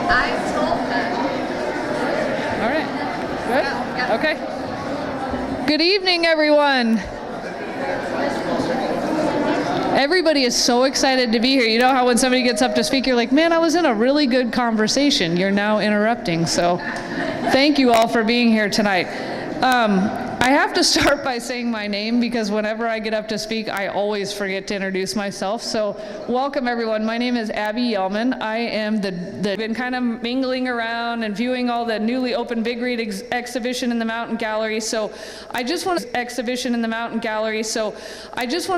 I told them. All right. Good? Okay. Good evening, everyone. Everybody is so excited to be here. You know how when somebody gets up to speak, you're like, man, I was in a really good conversation. You're now interrupting. So thank you all for being here tonight. I have to start by saying my name because whenever I get up to speak, I always forget to introduce myself. So welcome, everyone. My name is Abby Yellman. I am been kind of mingling around and viewing all the newly opened Big Read exhibition in the Mountain Gallery. So I just want to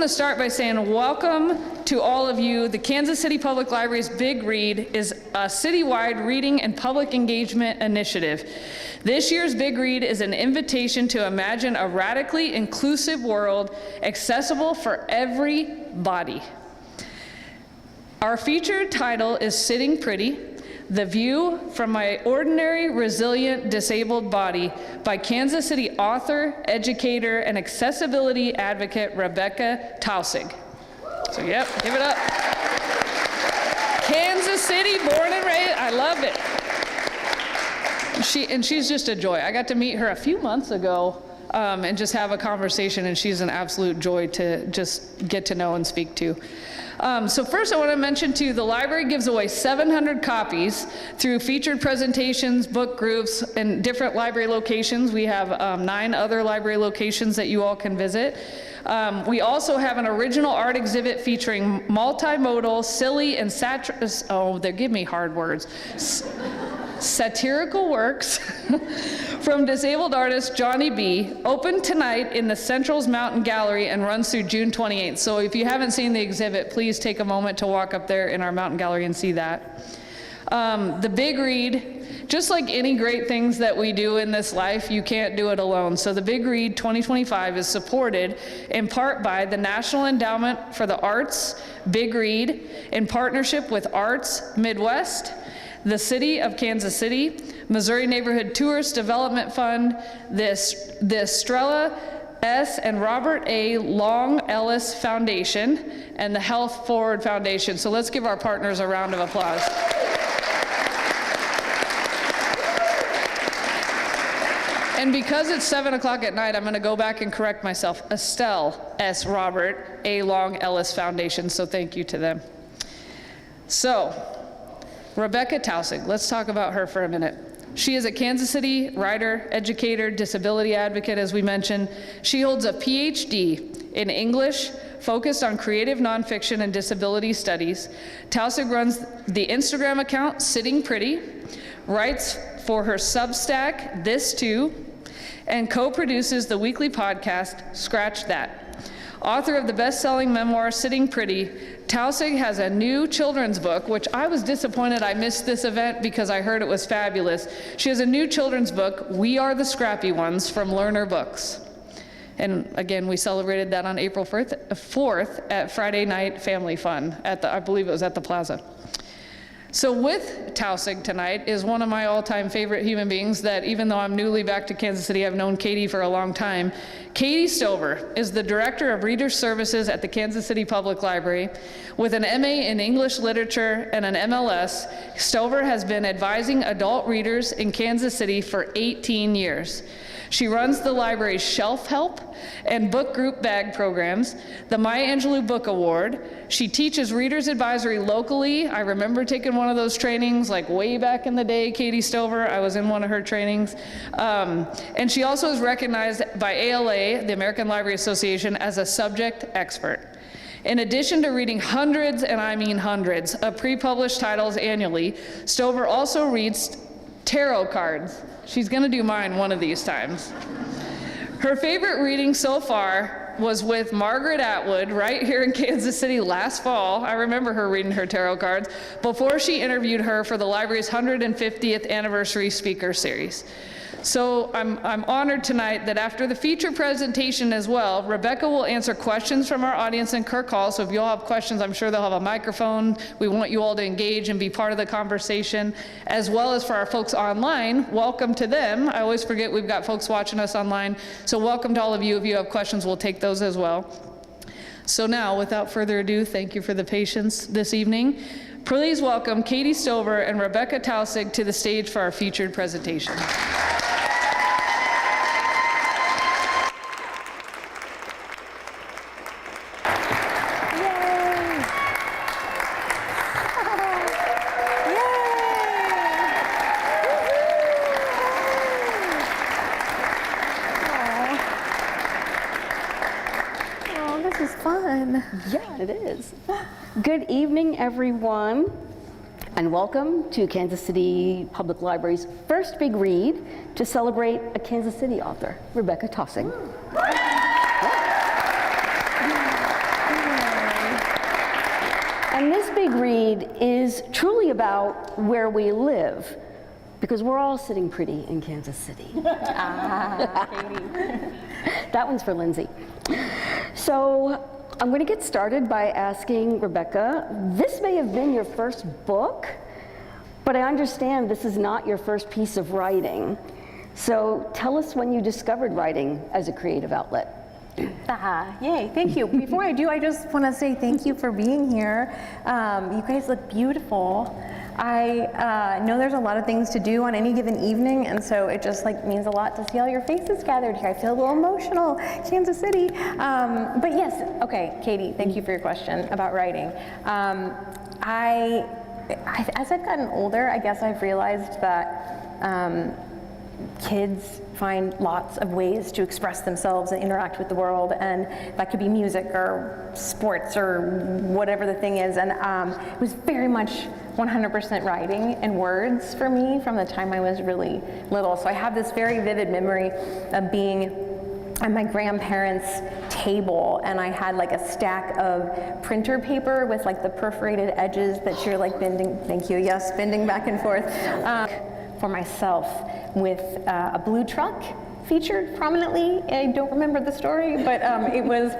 start by saying welcome to all of you. The Kansas City Public Library's Big Read is a citywide reading and public engagement initiative. This year's Big Read is an invitation to imagine a radically inclusive world accessible for everybody. Our featured title is Sitting Pretty, The View from My Ordinary, Resilient, Disabled Body by Kansas City author, educator, and accessibility advocate Rebekah Taussig. So yep, give it up. Kansas City, born and raised, I love it. She's just a joy. I got to meet her a few months ago and just have a conversation, and she's an absolute joy to just get to know and speak to. So first I want to mention too, the library gives away 700 copies through featured presentations, book groups, and different library locations. We have 9 other library locations that you all can visit. We also have an original art exhibit featuring multimodal, silly, and they give me hard words. Satirical works from disabled artist Johnny B. Open tonight in the Central's Mountain Gallery and runs through June 28th. So if you haven't seen the exhibit, please take a moment to walk up there in our Mountain Gallery and see that. The Big Read, just like any great things that we do in this life, you can't do it alone. So the Big Read 2025 is supported in part by the National Endowment for the Arts, Big Read, in partnership with Arts Midwest, the City of Kansas City, Missouri Neighborhood Tourist Development Fund, the Estrella S. and Robert A. Long Ellis Foundation, and the Health Forward Foundation. So let's give our partners a round of applause. And because it's 7 o'clock at night, I'm going to go back and correct myself. Estelle S. Robert A. Long Ellis Foundation. So thank you to them. So, Rebekah Taussig, let's talk about her for a minute. She is a Kansas City writer, educator, disability advocate, as we mentioned. She holds a PhD in English, focused on creative nonfiction and disability studies. Taussig runs the Instagram account, Sitting Pretty, writes for her Substack, This Too, and co-produces the weekly podcast, Scratch That. Author of the best-selling memoir, Sitting Pretty, Taussig has a new children's book, which I was disappointed I missed this event because I heard it was fabulous. She has a new children's book, We Are the Scrappy Ones, from Learner Books. And again, we celebrated that on April 4th at Friday Night Family Fun I believe it was at the Plaza. So with Taussig tonight is one of my all-time favorite human beings that, even though I'm newly back to Kansas City, I've known Kaite for a long time. Kaite Stover is the Director of Reader Services at the Kansas City Public Library. With an MA in English Literature and an MLS, Stover has been advising adult readers in Kansas City for 18 years. She runs the library's Shelf Help and Book Group Bag programs, the Maya Angelou Book Award. She teaches Readers Advisory locally. I remember taking one of those trainings like way back in the day, Kaite Stover. I was in one of her trainings. And she also is recognized by ALA, the American Library Association, as a subject expert. In addition to reading hundreds, and I mean hundreds, of pre-published titles annually, Stover also reads tarot cards. She's gonna do mine one of these times. Her favorite reading so far was with Margaret Atwood right here in Kansas City last fall. I remember her reading her tarot cards before she interviewed her for the library's 150th anniversary speaker series. So I'm honored tonight that after the feature presentation as well, Rebekah will answer questions from our audience in Kirk Hall. So if you all have questions, I'm sure they'll have a microphone. We want you all to engage and be part of the conversation, as well as for our folks online. Welcome to them. I always forget we've got folks watching us online. So welcome to all of you. If you have questions, we'll take those as well. So now, without further ado, thank you for the patience this evening. Please welcome Katie Stover and Rebekah Taussig to the stage for our featured presentation. Yeah, it is. Good evening, everyone, and welcome to Kansas City Public Library's first big read to celebrate a Kansas City author, Rebekah Taussig. And this big read is truly about where we live, because we're all sitting pretty in Kansas City. Katie. That one's for Lindsay. So I'm going to get started by asking Rebekah, this may have been your first book, but I understand this is not your first piece of writing. So tell us when you discovered writing as a creative outlet. Yay, thank you. Before I do, I just want to say thank you for being here. You guys look beautiful. I know there's a lot of things to do on any given evening, and so it just means a lot to see all your faces gathered here. I feel a little emotional, Kansas City. But yes, okay, Katie, thank you for your question about writing. As I've gotten older, I guess I've realized that kids find lots of ways to express themselves and interact with the world, and that could be music or sports or whatever the thing is. And it was very much 100% writing and words for me from the time I was really little. So I have this very vivid memory of being at my grandparents' table, and I had a stack of printer paper with the perforated edges that you're bending, thank you, yes, bending back and forth, for myself, with a blue truck featured prominently. I don't remember the story, but it was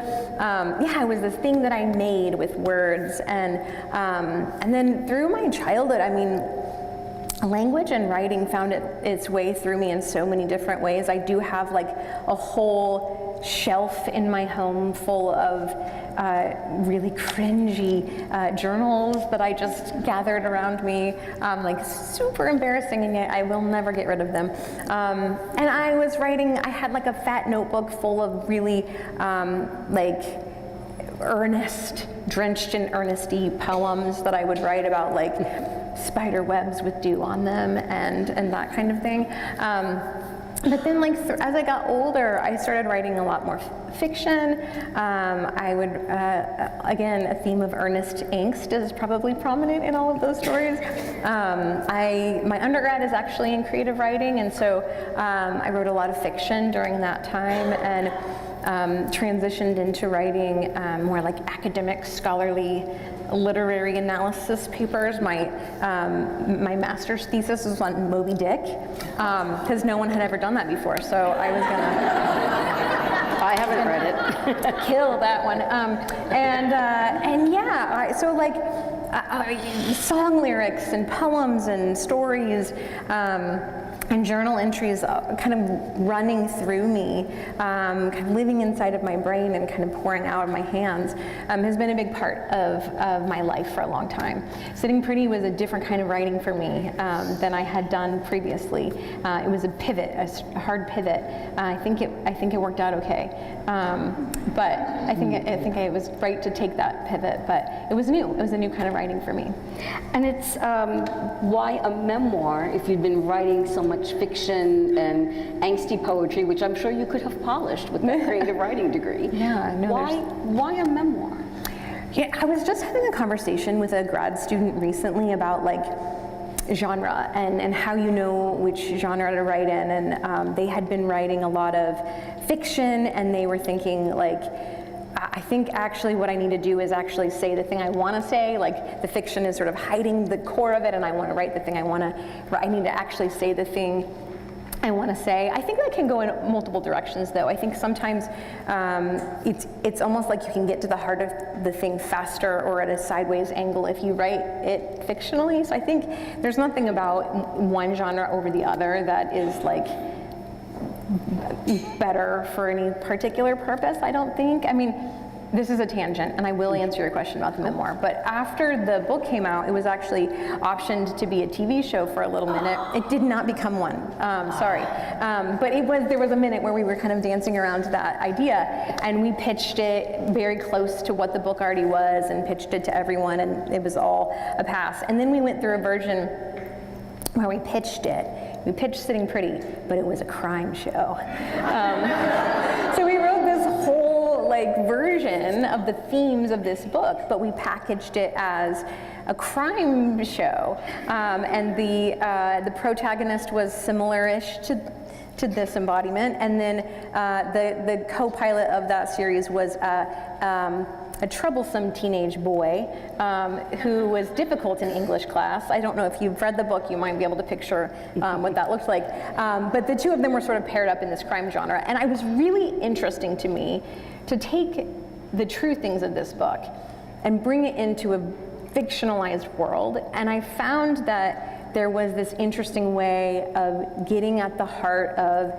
this thing that I made with words, and then through my childhood, I mean, language and writing found its way through me in so many different ways. I do have a whole shelf in my home full of really cringy journals that I just gathered around me, super embarrassing, and yet I will never get rid of them. And I was writing, I had a fat notebook full of really earnest, drenched in earnesty poems that I would write about spider webs with dew on them and that kind of thing. But then as I got older, I started writing a lot more fiction. I would, again, a theme of earnest angst is probably prominent in all of those stories. My undergrad is actually in creative writing, and so I wrote a lot of fiction during that time, and transitioned into writing more academic, scholarly, literary analysis papers. My master's thesis was on Moby Dick, because no one had ever done that before, so I was gonna I haven't read it. kill that one. Song lyrics and poems and stories, and journal entries kind of running through me, kind of living inside of my brain and kind of pouring out of my hands, has been a big part of my life for a long time. Sitting Pretty was a different kind of writing for me than I had done previously. It was a pivot, a hard pivot. I think it worked out okay. But I think it was right to take that pivot, but it was new. It was a new kind of writing for me. And it's why a memoir if you'd been writing so much fiction and angsty poetry, which I'm sure you could have polished with a creative writing degree. Yeah, no. Why a memoir? Yeah, I was just having a conversation with a grad student recently about genre and how you know which genre to write in, and they had been writing a lot of fiction, and they were thinking I think actually what I need to do is actually say the thing I want to say. The fiction is sort of hiding the core of it, and I want to write the thing I need to actually say the thing I want to say. I think that can go in multiple directions, though. I think sometimes it's almost like you can get to the heart of the thing faster or at a sideways angle if you write it fictionally. So I think there's nothing about one genre over the other that is better for any particular purpose, I don't think. I mean, this is a tangent, and I will answer your question about the memoir, but after the book came out, it was actually optioned to be a TV show for a little minute. It did not become one, sorry. But there was a minute where we were kind of dancing around that idea, and we pitched it very close to what the book already was, and pitched it to everyone, and it was all a pass. And then we went through a version where we pitched it. We pitched Sitting Pretty, but it was a crime show. So we wrote this whole version of the themes of this book, but we packaged it as a crime show, and the protagonist was similar-ish to this embodiment, and then the co-pilot of that series was a troublesome teenage boy who was difficult in English class. I don't know if you've read the book, you might be able to picture what that looks like. But the two of them were sort of paired up in this crime genre. And it was really interesting to me to take the true things of this book and bring it into a fictionalized world. And I found that there was this interesting way of getting at the heart of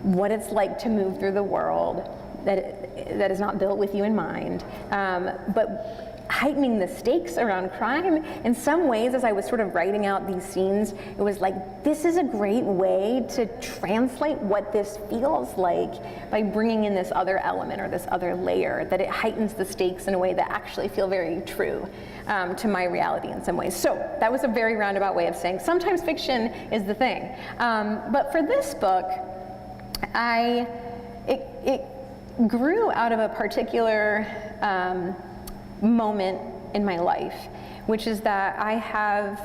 what it's like to move through the world that is not built with you in mind, but heightening the stakes around crime. In some ways, as I was sort of writing out these scenes, it was like, this is a great way to translate what this feels like by bringing in this other element or this other layer, that it heightens the stakes in a way that actually feel very true to my reality in some ways. So that was a very roundabout way of saying sometimes fiction is the thing. But for this book, it grew out of a particular moment in my life, which is that I have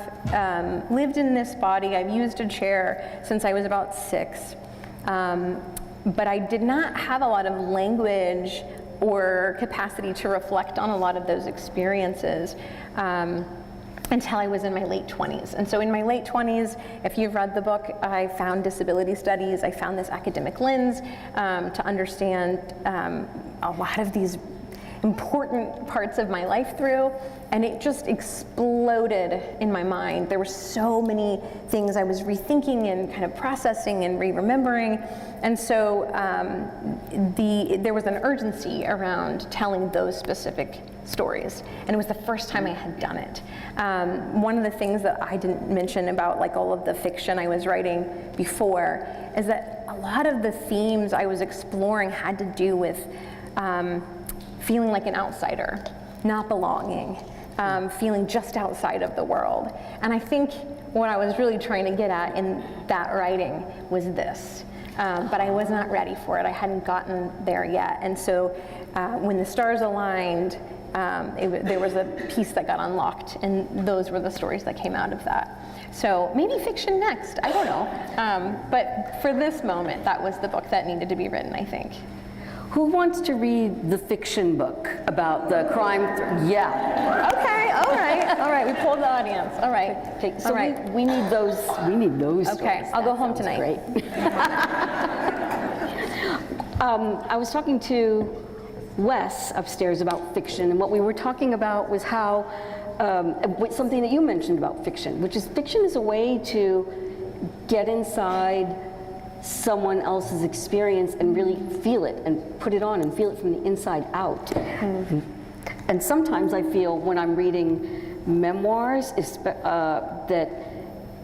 lived in this body. I've used a chair since I was about 6, but I did not have a lot of language or capacity to reflect on a lot of those experiences until I was in my late 20s. And so in my late 20s, if you've read the book, I found disability studies. I found this academic lens to understand a lot of these important parts of my life through, and it just exploded in my mind. There were so many things I was rethinking and kind of processing and re-remembering, and so there was an urgency around telling those specific stories, and it was the first time I had done it. One of the things that I didn't mention about all of the fiction I was writing before is that a lot of the themes I was exploring had to do with feeling like an outsider, not belonging, feeling just outside of the world. And I think what I was really trying to get at in that writing was this. But I was not ready for it. I hadn't gotten there yet. And so when the stars aligned, there was a piece that got unlocked, and those were the stories that came out of that. So maybe fiction next, I don't know. But for this moment, that was the book that needed to be written, I think. Who wants to read the fiction book about the crime? Yeah. Okay, all right, we pulled the audience, all right. Okay, so all right. we need those Okay, stories. I'll go That home sounds tonight. Great. I was talking to Wes upstairs about fiction, and what we were talking about was how, something that you mentioned about fiction, which is fiction is a way to get inside someone else's experience and really feel it and put it on and feel it from the inside out. Mm-hmm. And sometimes I feel when I'm reading memoirs that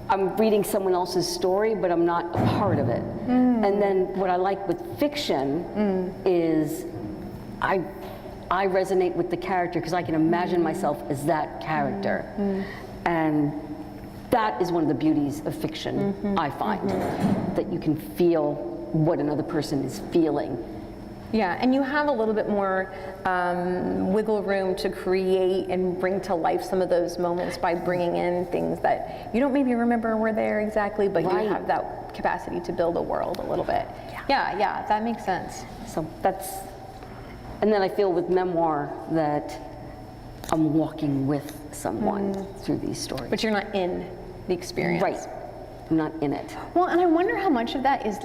I'm reading someone else's story, but I'm not a part of it. Mm. And then what I like with fiction is I resonate with the character because I can imagine myself as that character. Mm. And that is one of the beauties of fiction, I find, that you can feel what another person is feeling. Yeah, and you have a little bit more wiggle room to create and bring to life some of those moments by bringing in things that you don't maybe remember were there exactly, but Right. you have that capacity to build a world a little bit. Yeah, that makes sense. So and then I feel with memoir that I'm walking with someone through these stories. But you're not in the experience. Right, I'm not in it. Well, and I wonder how much of that is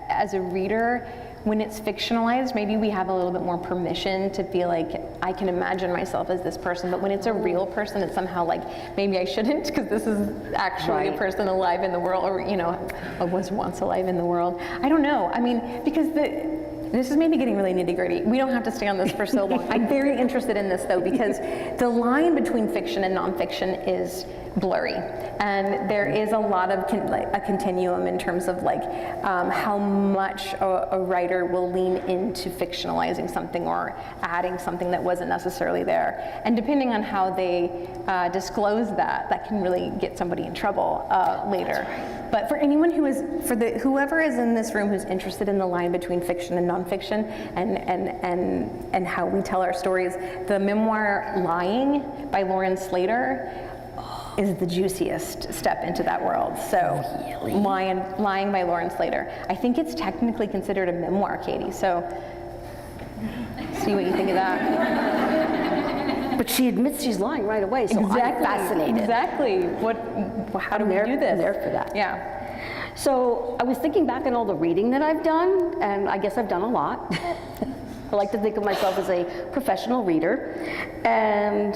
as a reader, when it's fictionalized, maybe we have a little bit more permission to feel like I can imagine myself as this person, but when it's a real person, it's somehow maybe I shouldn't, because this is actually a person alive in the world, or was once alive in the world. I don't know. I mean, because this is maybe getting really nitty-gritty. We don't have to stay on this for so long. I'm very interested in this though, because the line between fiction and nonfiction is blurry, and there is a lot of a continuum in terms of like how much a writer will lean into fictionalizing something or adding something that wasn't necessarily there, and depending on how they disclose that can really get somebody in trouble later. But for anyone who is, whoever is in this room who's interested in the line between fiction and nonfiction and how we tell our stories, the memoir Lying by Lauren Slater is the juiciest step into that world. So, really? Lying by Lauren Slater. I think it's technically considered a memoir, Katie, so see what you think of that. But she admits she's lying right away, so Exactly. I'm fascinated. Exactly. How do we do this? I'm there for that. Yeah. So I was thinking back on all the reading that I've done, and I guess I've done a lot. I like to think of myself as a professional reader. And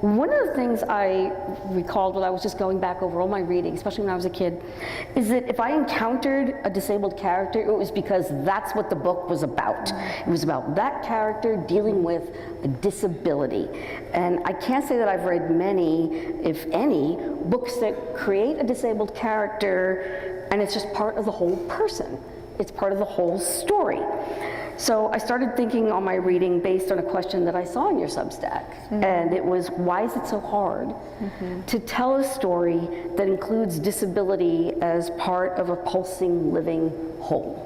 one of the things I recalled when I was just going back over all my reading, especially when I was a kid, is that if I encountered a disabled character, it was because that's what the book was about. It was about that character dealing with a disability. And I can't say that I've read many, if any, books that create a disabled character and it's just part of the whole person. It's part of the whole story. So I started thinking on my reading based on a question that I saw in your Substack, and it was, why is it so hard to tell a story that includes disability as part of a pulsing, living whole?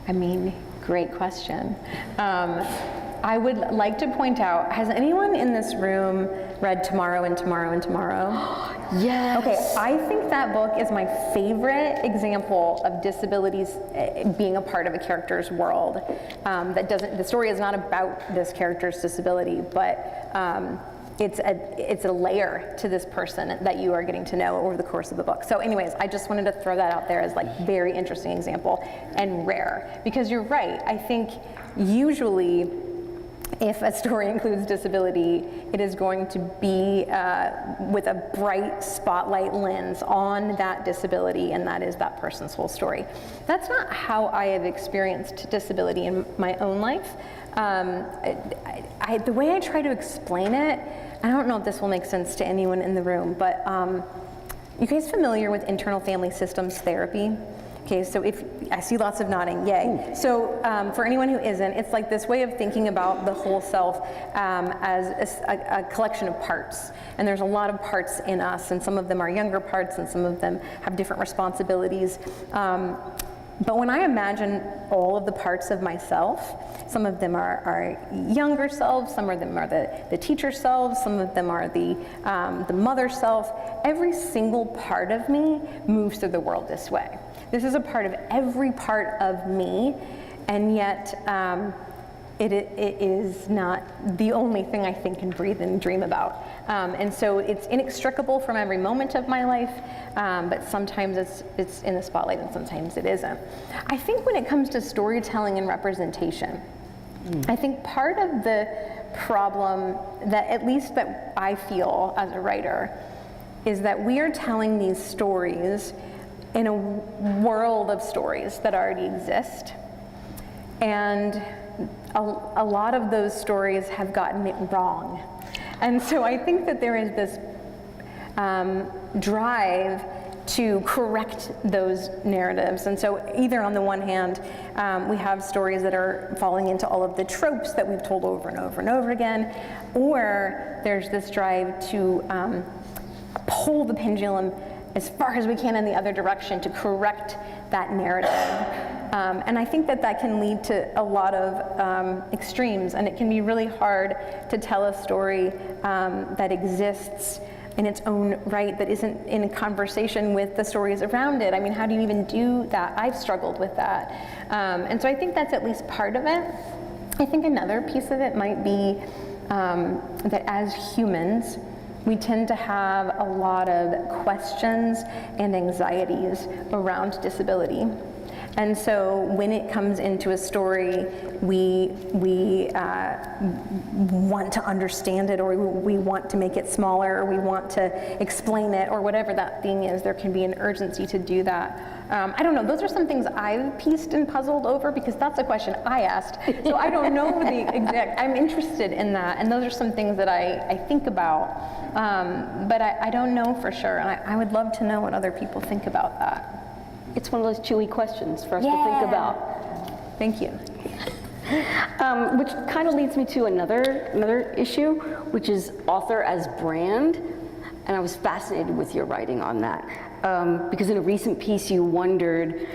I mean, great question. I would like to point out, has anyone in this room read Tomorrow and Tomorrow and Tomorrow? Yes. Okay, I think that book is my favorite example of disabilities being a part of a character's world. The story is not about this character's disability, but it's a layer to this person that you are getting to know over the course of the book. So anyways, I just wanted to throw that out there as like very interesting example and rare, because you're right. I think usually if a story includes disability, it is going to be with a bright spotlight lens on that disability, and that is that person's whole story. That's not how I have experienced disability in my own life. The way I try to explain it, I don't know if this will make sense to anyone in the room, but you guys familiar with internal family systems therapy? Okay, so if I see lots of nodding, yay. So for anyone who isn't, it's like this way of thinking about the whole self as a collection of parts. And there's a lot of parts in us, and some of them are younger parts, and some of them have different responsibilities. But when I imagine all of the parts of myself, some of them are younger selves, some of them are the teacher selves, some of them are the mother self. Every single part of me moves through the world this way. This is a part of every part of me, and yet it is not the only thing I think and breathe and dream about. And so it's inextricable from every moment of my life, but sometimes it's in the spotlight and sometimes it isn't. I think when it comes to storytelling and representation, I think part of the problem that, at least that I feel as a writer, is that we are telling these stories in a world of stories that already exist. And a lot of those stories have gotten it wrong. And so I think that there is this drive to correct those narratives. And so either on the one hand, we have stories that are falling into all of the tropes that we've told over and over and over again, or there's this drive to pull the pendulum as far as we can in the other direction to correct that narrative. And I think that can lead to a lot of extremes, and it can be really hard to tell a story that exists in its own right, that isn't in a conversation with the stories around it. I mean, how do you even do that? I've struggled with that. And so I think that's at least part of it. I think another piece of it might be that as humans, we tend to have a lot of questions and anxieties around disability. And so when it comes into a story, we want to understand it, or we want to make it smaller, or we want to explain it, or whatever that thing is. There can be an urgency to do that. I don't know, those are some things I've pieced and puzzled over because that's a question I asked. So I don't know the exact, I'm interested in that, and those are some things that I think about, but I don't know for sure, and I would love to know what other people think about that. It's one of those chewy questions for us to think about. Thank you. Which kind of leads me to another issue, which is author as brand, and I was fascinated with your writing on that. Because in a recent piece you wondered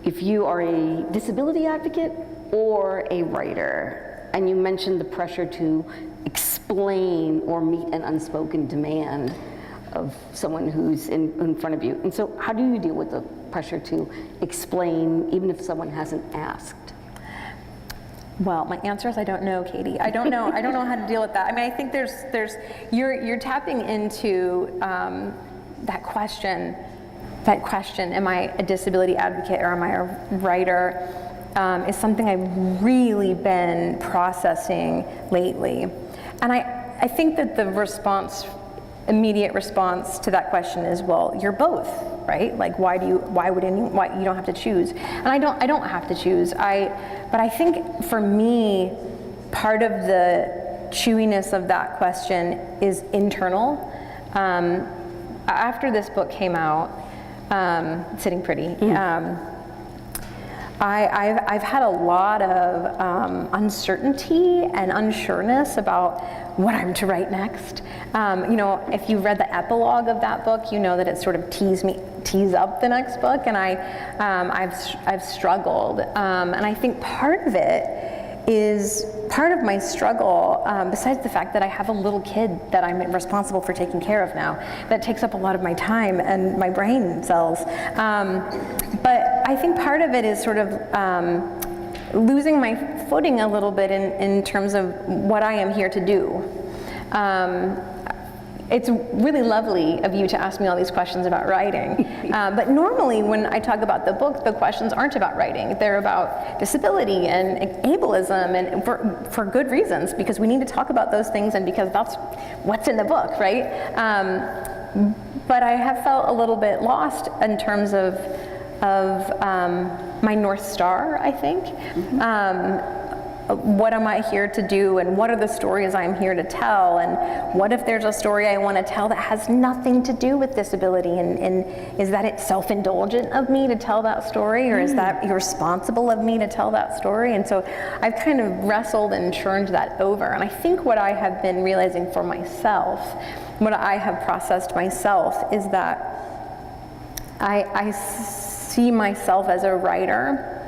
if you are a disability advocate or a writer, and you mentioned the pressure to explain or meet an unspoken demand of someone who's in front of you. And so how do you deal with the pressure to explain even if someone hasn't asked? Well, my answer is I don't know, Katie. I don't know. I don't know how to deal with that. I mean, I think you're tapping into that question, am I a disability advocate or am I a writer, is something I've really been processing lately. And I think that the immediate response to that question is, well, you're both, right? Like, why you don't have to choose. And I don't have to choose. But I think for me, part of the chewiness of that question is internal. After this book came out, Sitting Pretty, I've had a lot of uncertainty and unsureness about what I'm to write next. You know, if you read the epilogue of that book, you know that it sort of tees up the next book, and I've struggled. And I think part of my struggle, besides the fact that I have a little kid that I'm responsible for taking care of now, that takes up a lot of my time and my brain cells. But I think part of it is sort of losing my footing a little bit in terms of what I am here to do. It's really lovely of you to ask me all these questions about writing, but normally when I talk about the book, the questions aren't about writing. They're about disability and ableism, and for good reasons, because we need to talk about those things and because that's what's in the book, right? But I have felt a little bit lost in terms of my North Star, I think. What am I here to do, and what are the stories I'm here to tell, and what if there's a story I want to tell that has nothing to do with disability, and is that it self-indulgent of me to tell that story, or is that irresponsible of me to tell that story? And so I've kind of wrestled and churned that over, and I think what I have been realizing for myself, what I have processed myself, is that I see myself as a writer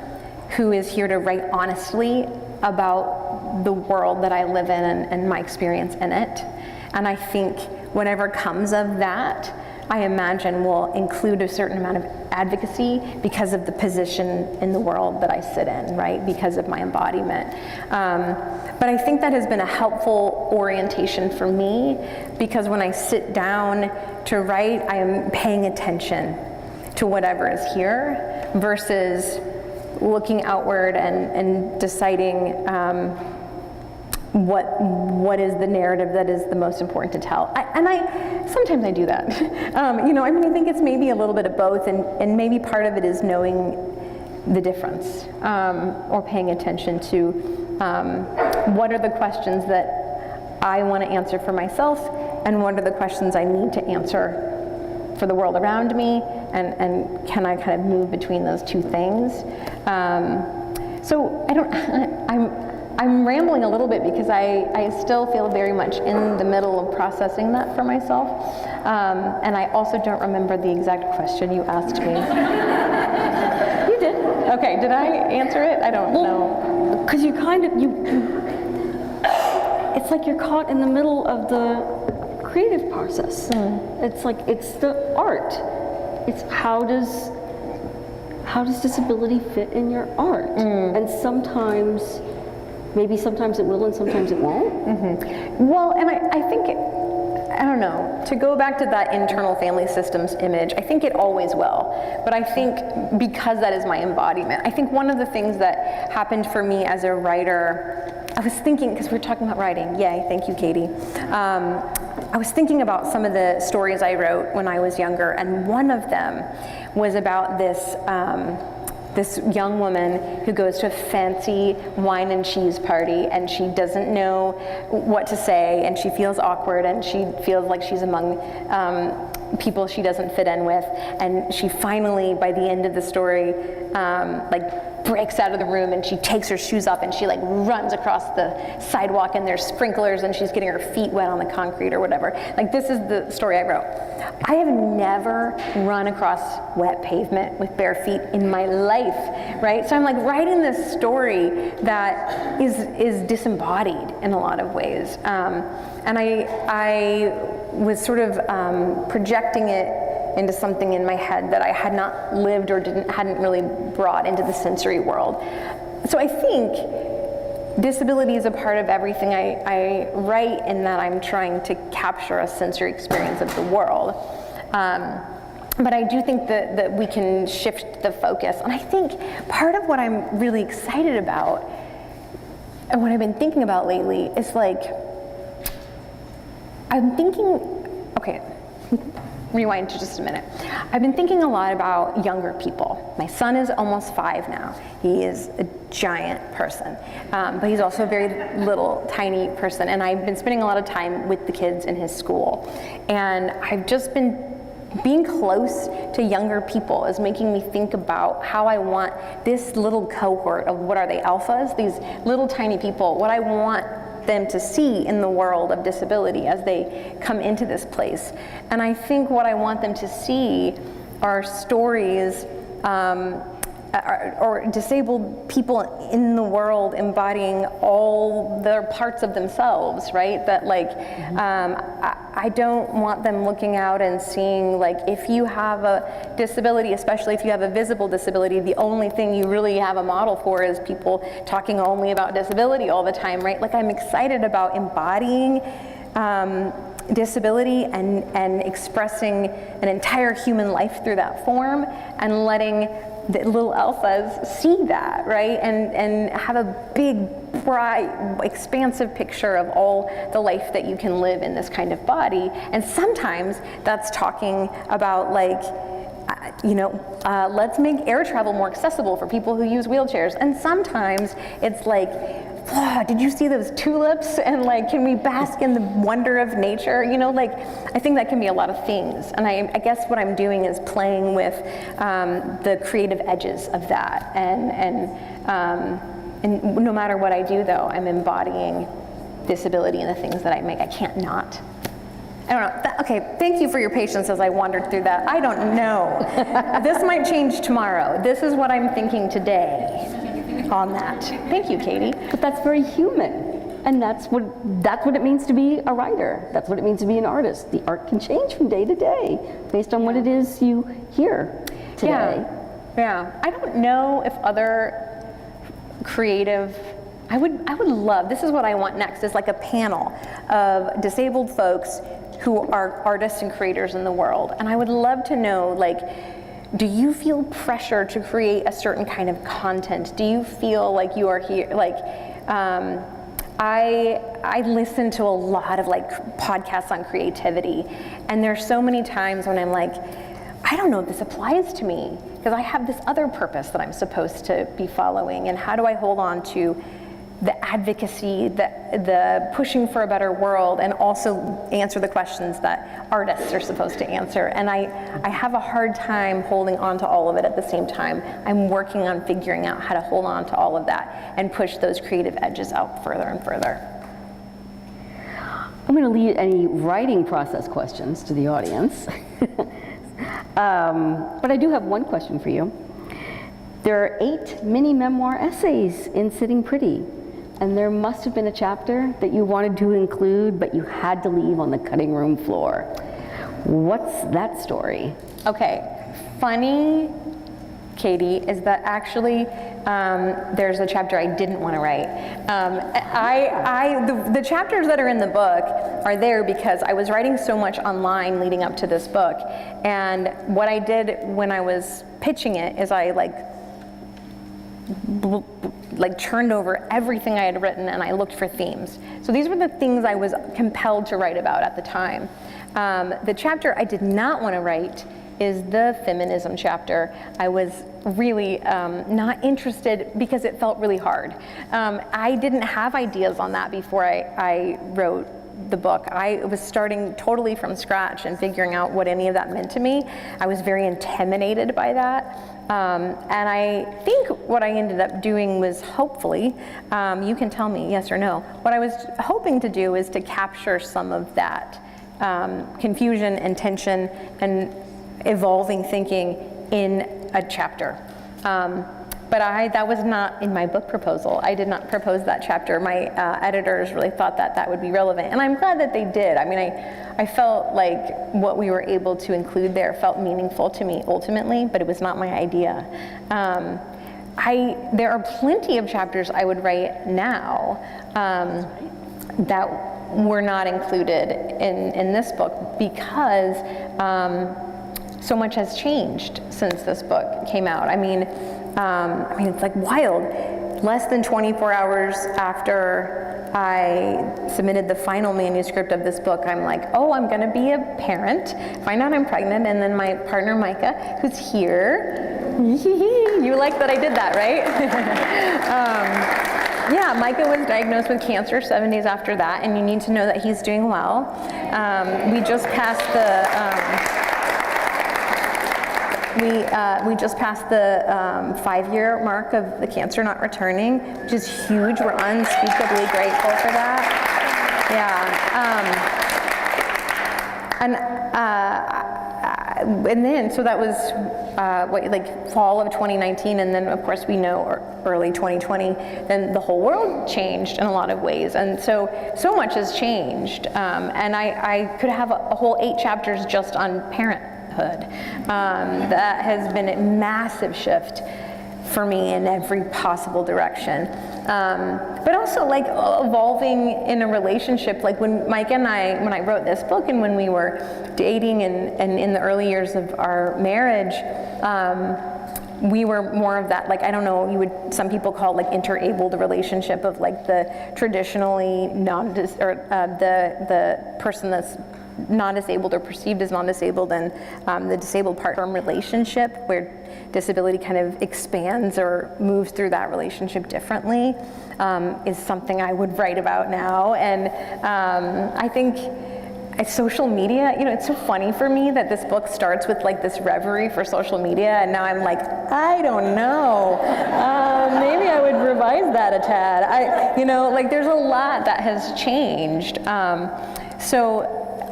who is here to write honestly about the world that I live in and my experience in it. And I think whatever comes of that, I imagine will include a certain amount of advocacy because of the position in the world that I sit in, right? Because of my embodiment. But I think that has been a helpful orientation for me, because when I sit down to write, I am paying attention to whatever is here versus looking outward and deciding what is the narrative that is the most important to tell. Sometimes I do that. You know, I mean, I think it's maybe a little bit of both, and maybe part of it is knowing the difference, or paying attention to what are the questions that I want to answer for myself, and what are the questions I need to answer for the world around me, and can I kind of move between those two things? So I'm rambling a little bit because I still feel very much in the middle of processing that for myself, and I also don't remember the exact question you asked me. You did. Okay, did I answer it? I don't know. Because you kind of, it's like you're caught in the middle of the creative process. It's like, it's the art. It's how does disability fit in your art? And sometimes, maybe sometimes it will and sometimes it won't. Well, and I think, I don't know, to go back to that internal family systems image, I think it always will. But I think because that is my embodiment, I think one of the things that happened for me as a writer, I was thinking, because we're talking about writing, yay, thank you, Katie. I was thinking about some of the stories I wrote when I was younger, and one of them was about this this young woman who goes to a fancy wine and cheese party, and she doesn't know what to say, and she feels awkward, and she feels like she's among people she doesn't fit in with, and she finally, by the end of the story, like breaks out of the room, and she takes her shoes off and she like runs across the sidewalk, and there's sprinklers and she's getting her feet wet on the concrete or whatever. Like, this is the story I wrote. I have never run across wet pavement with bare feet in my life, right? So I'm like writing this story that is disembodied in a lot of ways. And I was sort of projecting it into something in my head that I had not lived or hadn't really brought into the sensory world. So I think disability is a part of everything I write, in that I'm trying to capture a sensory experience of the world. But I do think that we can shift the focus. And I think part of what I'm really excited about, and what I've been thinking about lately, is like, I'm thinking, okay, rewind to just a minute. I've been thinking a lot about younger people. My son is almost 5 now. He is a giant person, but he's also a very little, tiny person. And I've been spending a lot of time with the kids in his school. And I've just been being close to younger people is making me think about how I want this little cohort of, what are they, alphas? These little tiny people, what I want them to see in the world of disability as they come into this place. And I think what I want them to see are stories or disabled people in the world embodying all their parts of themselves, right? That like, I don't want them looking out and seeing, like, if you have a disability, especially if you have a visible disability, the only thing you really have a model for is people talking only about disability all the time, right? Like, I'm excited about embodying disability and expressing an entire human life through that form, and letting the little alphas see that, right? And have a big, bright, expansive picture of all the life that you can live in this kind of body. And sometimes that's talking about, like, let's make air travel more accessible for people who use wheelchairs. And sometimes it's like, oh, did you see those tulips? And like, can we bask in the wonder of nature? Like, I think that can be a lot of things. And I guess what I'm doing is playing with the creative edges of that. And no matter what I do, though, I'm embodying disability in the things that I make. I can't not. I don't know. Okay, thank you for your patience as I wandered through that. I don't know. This might change tomorrow. This is what I'm thinking today on that. Thank you, Katie. But that's very human. And that's what it means to be a writer. That's what it means to be an artist. The art can change from day to day based on what it is you hear today. Yeah. I don't know if other creative, I would love, this is what I want next, is like a panel of disabled folks who are artists and creators in the world. And I would love to know, like, do you feel pressure to create a certain kind of content? Do you feel like you are here, like, I listen to a lot of like podcasts on creativity, and there's so many times when I'm like, I don't know if this applies to me, because I have this other purpose that I'm supposed to be following, and how do I hold on to the advocacy, the pushing for a better world, and also answer the questions that artists are supposed to answer. And I have a hard time holding on to all of it at the same time. I'm working on figuring out how to hold on to all of that and push those creative edges out further and further. I'm going to leave any writing process questions to the audience. But I do have one question for you. There are 8 mini memoir essays in Sitting Pretty. And there must have been a chapter that you wanted to include, but you had to leave on the cutting room floor. What's that story? Okay, funny, Katie, is that actually there's a chapter I didn't want to write. The chapters that are in the book are there because I was writing so much online leading up to this book. And what I did when I was pitching it is I churned over everything I had written, and I looked for themes. So these were the things I was compelled to write about at the time. The chapter I did not want to write is the feminism chapter. I was really not interested because it felt really hard. I didn't have ideas on that before I wrote the book. I was starting totally from scratch and figuring out what any of that meant to me. I was very intimidated by that. And I think what I ended up doing was, hopefully, you can tell me yes or no, what I was hoping to do is to capture some of that confusion and tension and evolving thinking in a chapter. But that was not in my book proposal. I did not propose that chapter. My editors really thought that that would be relevant, and I'm glad that they did. I mean, I felt like what we were able to include there felt meaningful to me ultimately, but it was not my idea. There are plenty of chapters I would write now that were not included in this book because so much has changed since this book came out. I mean, it's like wild. Less than 24 hours after I submitted the final manuscript of this book, I'm like, oh, I'm gonna be a parent, find out I'm pregnant, and then my partner Micah, who's here, you like that I did that, right? Yeah, Micah was diagnosed with cancer 7 days after that, and you need to know that he's doing well. We just passed the 5-year mark of the cancer not returning, which is huge. We're unspeakably grateful for that. And then, so that was like fall of 2019, and then of course we know early 2020, then the whole world changed in a lot of ways, and so much has changed, and I could have a whole 8 chapters just on parenthood. That has been a massive shift for me in every possible direction. But also like evolving in a relationship, like when Mike and when I wrote this book and when we were dating and in the early years of our marriage, we were more of that, like, I don't know, some people call it like interabled relationship of like the traditionally the person that's non-disabled or perceived as non-disabled and the disabled partner relationship where disability kind of expands or moves through that relationship differently is something I would write about now. And I think social media, it's so funny for me that this book starts with like this reverie for social media, and now I'm like, I don't know, maybe I would revise that a tad. Like there's a lot that has changed.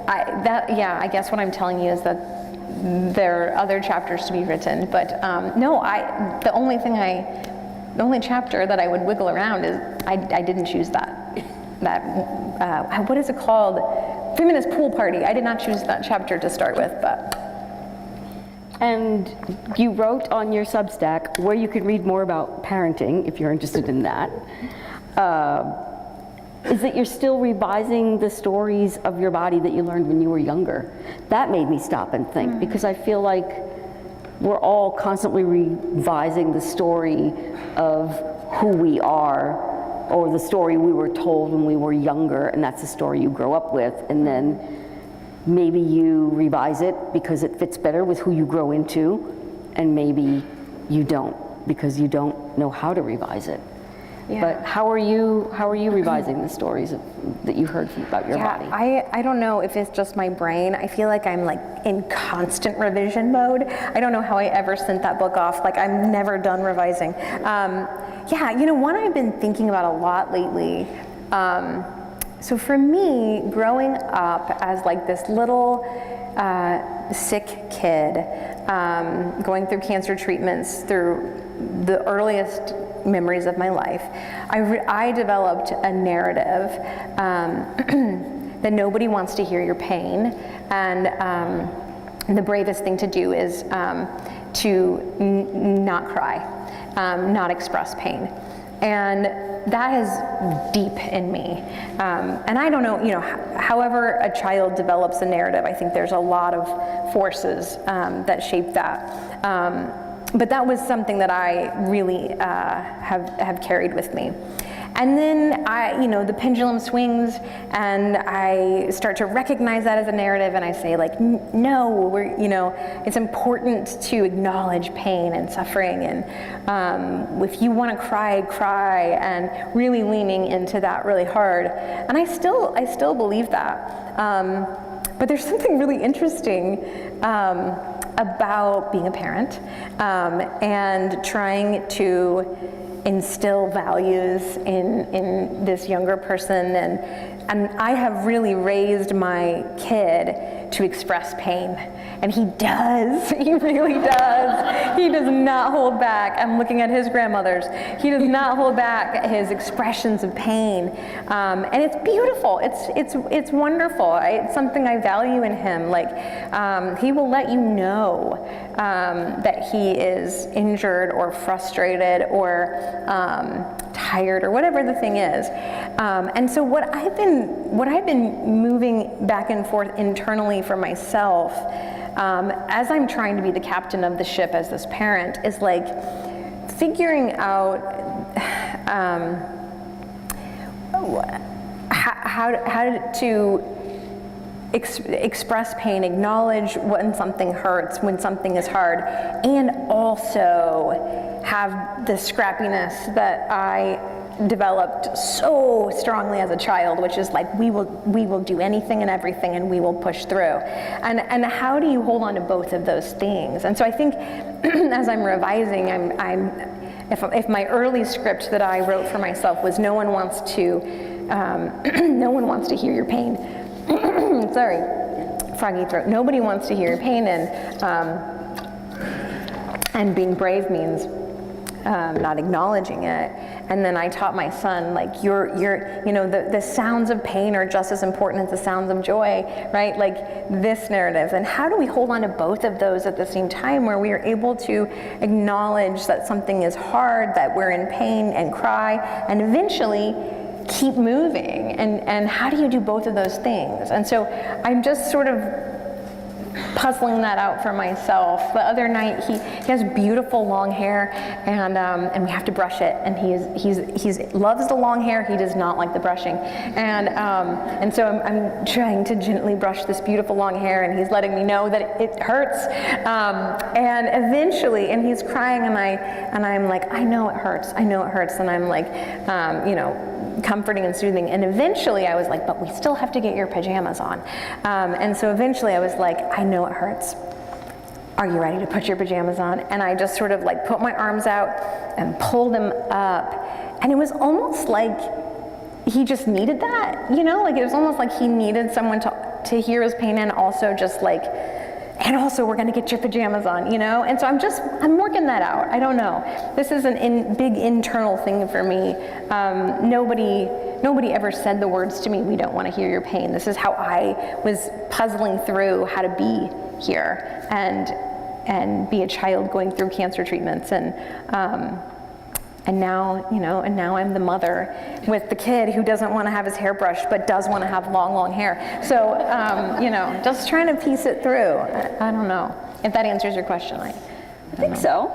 I guess what I'm telling you is that there are other chapters to be written, but the only chapter that I would wiggle around is I didn't choose that what is it called? Feminist pool party. I did not choose that chapter to start with, but. And you wrote on your Substack, where you can read more about parenting if you're interested in that, is that you're still revising the stories of your body that you learned when you were younger. That made me stop and think, because I feel like we're all constantly revising the story of who we are, or the story we were told when we were younger, and that's the story you grow up with, and then maybe you revise it because it fits better with who you grow into, and maybe you don't because you don't know how to revise it. Yeah. But how are you revising the stories that you heard about your body? I don't know if it's just my brain. I feel like I'm like in constant revision mode. I don't know how I ever sent that book off. Like I'm never done revising. One I've been thinking about a lot lately. So for me, growing up as like this little sick kid, going through cancer treatments through the earliest memories of my life, I developed a narrative that nobody wants to hear your pain, and the bravest thing to do is to not cry, not express pain. And that is deep in me. And I don't know, however a child develops a narrative, I think there's a lot of forces that shape that. But that was something that I really have carried with me. And then the pendulum swings, and I start to recognize that as a narrative, and I say like, no, it's important to acknowledge pain and suffering, and if you want to cry, cry, and really leaning into that really hard. And I still believe that. But there's something really interesting about being a parent and trying to instill values in this younger person, and I have really raised my kid to express pain, and he really does. He does not hold back. I'm looking at his grandmothers. He does not hold back his expressions of pain, and it's beautiful. It's wonderful. It's something I value in him. Like he will let you know that he is injured or frustrated or tired or whatever the thing is. And so what I've been moving back and forth internally for myself, as I'm trying to be the captain of the ship as this parent, is like figuring out how to express pain, acknowledge when something hurts, when something is hard, and also have the scrappiness that I developed so strongly as a child, which is like we will do anything and everything, and we will push through. And how do you hold on to both of those things? And so I think as I'm revising, if my early script that I wrote for myself was no one wants to hear your pain. Sorry, froggy throat. Nobody wants to hear your pain, and being brave means not acknowledging it. And then I taught my son, like, the sounds of pain are just as important as the sounds of joy, right? Like this narrative. And how do we hold on to both of those at the same time, where we are able to acknowledge that something is hard, that we're in pain, and cry, and eventually keep moving? And how do you do both of those things? And so I'm just sort of puzzling that out for myself. The other night, he has beautiful long hair, and we have to brush it. And he loves the long hair. He does not like the brushing. And so I'm trying to gently brush this beautiful long hair, and he's letting me know that it hurts. And eventually, and he's crying, and I'm like, I know it hurts. And I'm like, comforting and soothing. And eventually I was like, but we still have to get your pajamas on. And so eventually I was like, I know it hurts. Are you ready to put your pajamas on? And I just sort of like put my arms out and pulled them up. And it was almost like he just needed that, like it was almost like he needed someone to hear his pain, and also just like, and also we're going to get your pajamas on, And so I'm working that out. I don't know. This is a big internal thing for me. Nobody ever said the words to me, we don't want to hear your pain. This is how I was puzzling through how to be here and be a child going through cancer treatments. And now I'm the mother with the kid who doesn't want to have his hair brushed, but does want to have long, long hair. So, just trying to piece it through. I don't know if that answers your question. I think so.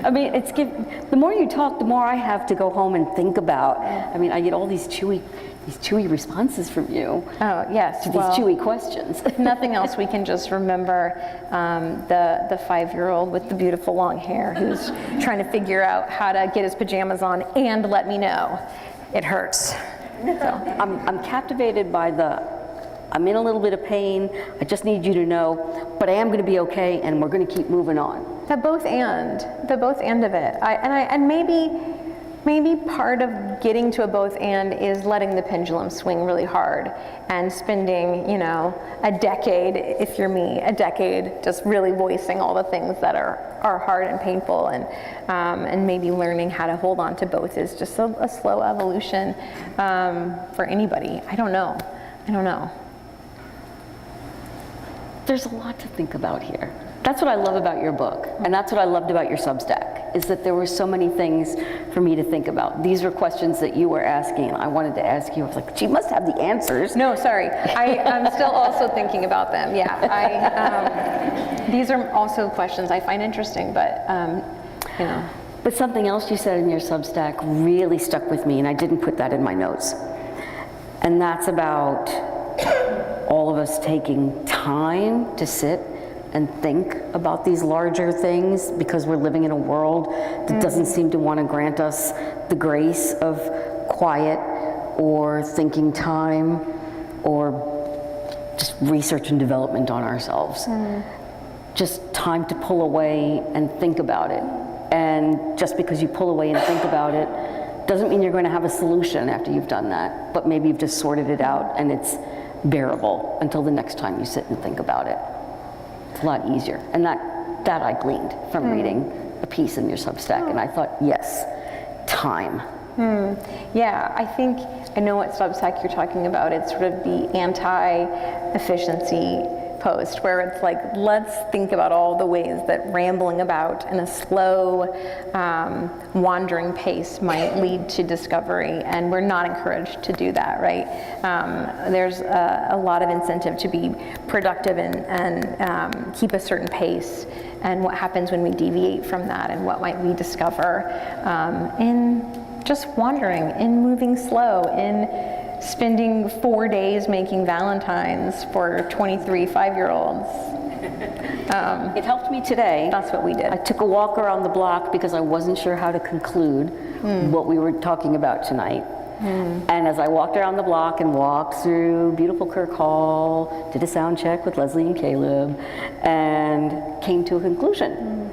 I mean, the more you talk, the more I have to go home and think about. I mean, I get all these chewy responses from you. Oh, yes. To these chewy questions. Nothing else. We can just remember the 5-year-old with the beautiful long hair who's trying to figure out how to get his pajamas on and let me know it hurts. So. I'm captivated by I'm in a little bit of pain. I just need you to know, but I am going to be okay, and we're going to keep moving on. The both and of it. And maybe part of getting to a both and is letting the pendulum swing really hard and spending, a decade, if you're me, just really voicing all the things that are hard and painful, and maybe learning how to hold on to both is just a slow evolution for anybody. I don't know. There's a lot to think about here. That's what I love about your book, and that's what I loved about your Substack, is that there were so many things for me to think about. These were questions that you were asking, and I wanted to ask you. I was like, she must have the answers. No, sorry. I'm still also thinking about them, yeah. These are also questions I find interesting, but, But something else you said in your Substack really stuck with me, and I didn't put that in my notes. And that's about all of us taking time to sit and think about these larger things, because we're living in a world that doesn't seem to want to grant us the grace of quiet or thinking time or just research and development on ourselves. Just time to pull away and think about it. And just because you pull away and think about it doesn't mean you're going to have a solution after you've done that, but maybe you've just sorted it out and it's bearable until the next time you sit and think about it. It's a lot easier. And that I gleaned from reading a piece in your Substack, and I thought, yes, time. Yeah, I know what Substack you're talking about. It's sort of the anti-efficiency post, where it's like, let's think about all the ways that rambling about in a slow, wandering pace might lead to discovery, and we're not encouraged to do that, right? There's a lot of incentive to be productive and keep a certain pace, and what happens when we deviate from that, and what might we discover in just wandering, in moving slow, in spending 4 days making Valentines for 23 5-year-olds. It helped me today. That's what we did. I took a walk around the block because I wasn't sure how to conclude what we were talking about tonight. And as I walked around the block and walked through beautiful Kirk Hall, did a sound check with Leslie and Caleb, and came to a conclusion.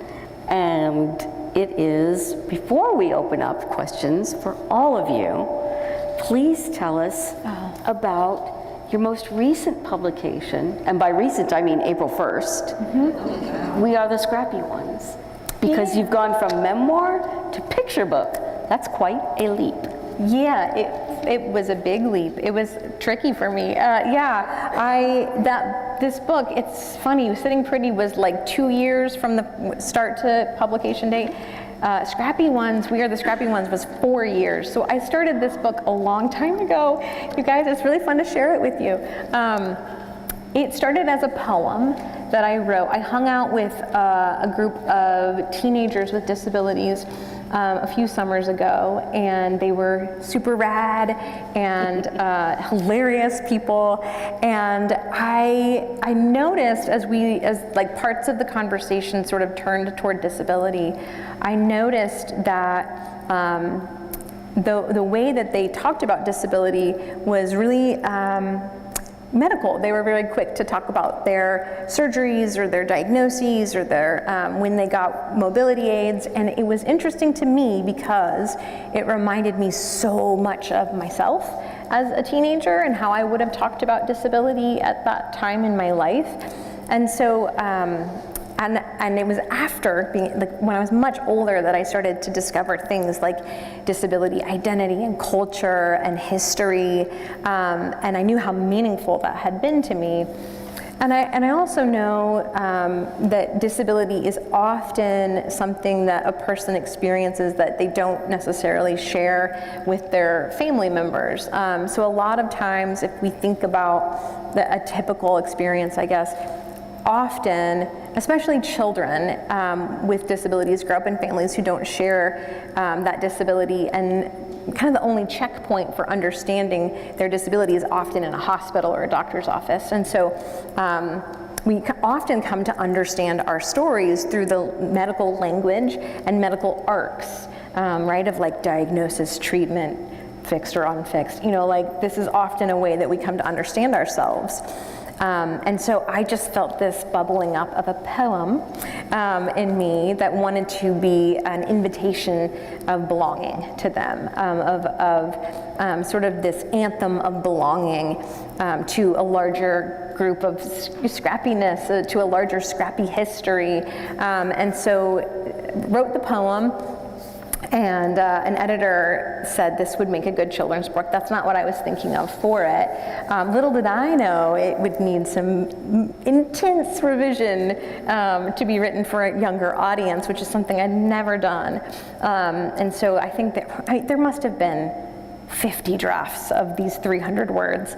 And it is, before we open up questions for all of you, please tell us about your most recent publication, and by recent I mean April 1st. We Are the Scrappy Ones, because you've gone from memoir to picture book. That's quite a leap. Yeah, it was a big leap. It was tricky for me. This book, it's funny, Sitting Pretty was like 2 years from the start to publication date. Scrappy Ones, We Are the Scrappy Ones was 4 years. So I started this book a long time ago. You guys, it's really fun to share it with you. It started as a poem that I wrote. I hung out with a group of teenagers with disabilities a few summers ago, and they were super rad and hilarious people. And I noticed as like parts of the conversation sort of turned toward disability, I noticed that the way that they talked about disability was really medical. They were very quick to talk about their surgeries or their diagnoses or their when they got mobility aids, and it was interesting to me because it reminded me so much of myself as a teenager and how I would have talked about disability at that time in my life. And so and it was after being, like, when I was much older that I started to discover things like disability identity and culture and history, and I knew how meaningful that had been to me. And I also know that disability is often something that a person experiences that they don't necessarily share with their family members. So a lot of times, if we think about a typical experience, I guess, often, especially children with disabilities, grow up in families who don't share that disability, and kind of the only checkpoint for understanding their disability is often in a hospital or a doctor's office. And so we often come to understand our stories through the medical language and medical arcs, right, of like diagnosis, treatment, fixed or unfixed. You know, like this is often a way that we come to understand ourselves. And so I just felt this bubbling up of a poem in me that wanted to be an invitation of belonging to them, of sort of this anthem of belonging to a larger group of scrappiness, to a larger scrappy history. And so wrote the poem. And an editor said this would make a good children's book. That's not what I was thinking of for it. Little did I know it would need some intense revision to be written for a younger audience, which is something I'd never done. And so I think that there must have been 50 drafts of these 300 words,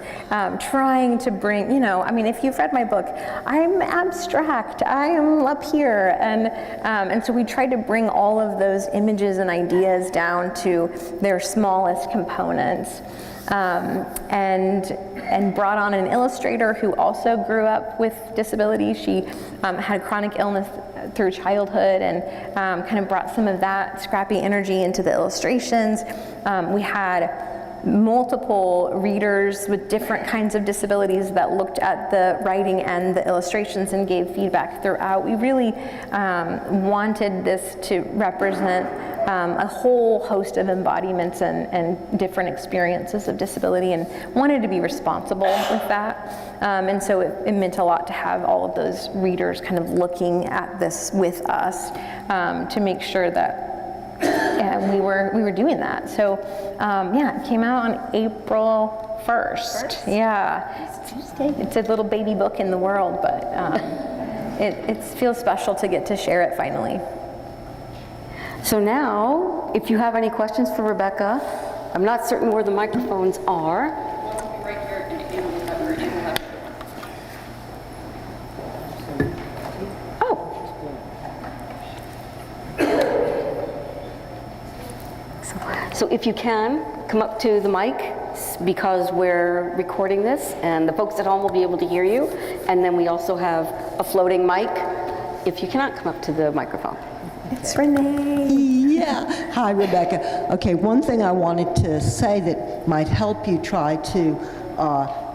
trying to bring, I mean, if you've read my book, I'm abstract, I am up here, and so we tried to bring all of those images and ideas down to their smallest components. And brought on an illustrator who also grew up with disability. She had chronic illness through childhood, and kind of brought some of that scrappy energy into the illustrations. We had multiple readers with different kinds of disabilities that looked at the writing and the illustrations and gave feedback throughout. We really wanted this to represent a whole host of embodiments and different experiences of disability, and wanted to be responsible with that. And so it meant a lot to have all of those readers kind of looking at this with us, to make sure that we were doing that. So yeah, it came out on April 1st. Yeah, it's a little baby book in the world, but it feels special to get to share it finally. So now, if you have any questions for Rebekah, I'm not certain where the microphones are. Right here, and So if you can, come up to the mic, because we're recording this and the folks at home will be able to hear you. And then we also have a floating mic if you cannot come up to the microphone. It's Renee. Yeah. Hi, Rebekah. Okay, one thing I wanted to say that might help you try to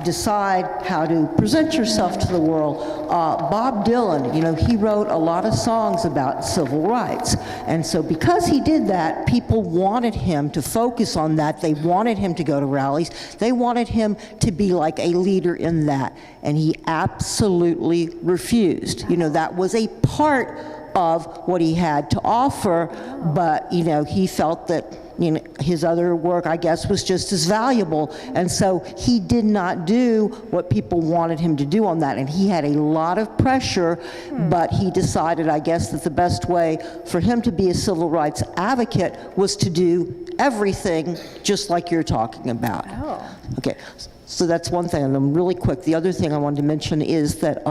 decide how to present yourself to the world. Bob Dylan, he wrote a lot of songs about civil rights. And so because he did that, people wanted him to focus on that. They wanted him to go to rallies. They wanted him to be like a leader in that. And he absolutely refused. That was a part of what he had to offer, but he felt that his other work, I guess, was just as valuable, and so he did not do what people wanted him to do on that, and he had a lot of pressure, but he decided, I guess, that the best way for him to be a civil rights advocate was to do everything just like you're talking about. Oh. Okay, so that's one thing, and then really quick, the other thing I wanted to mention is that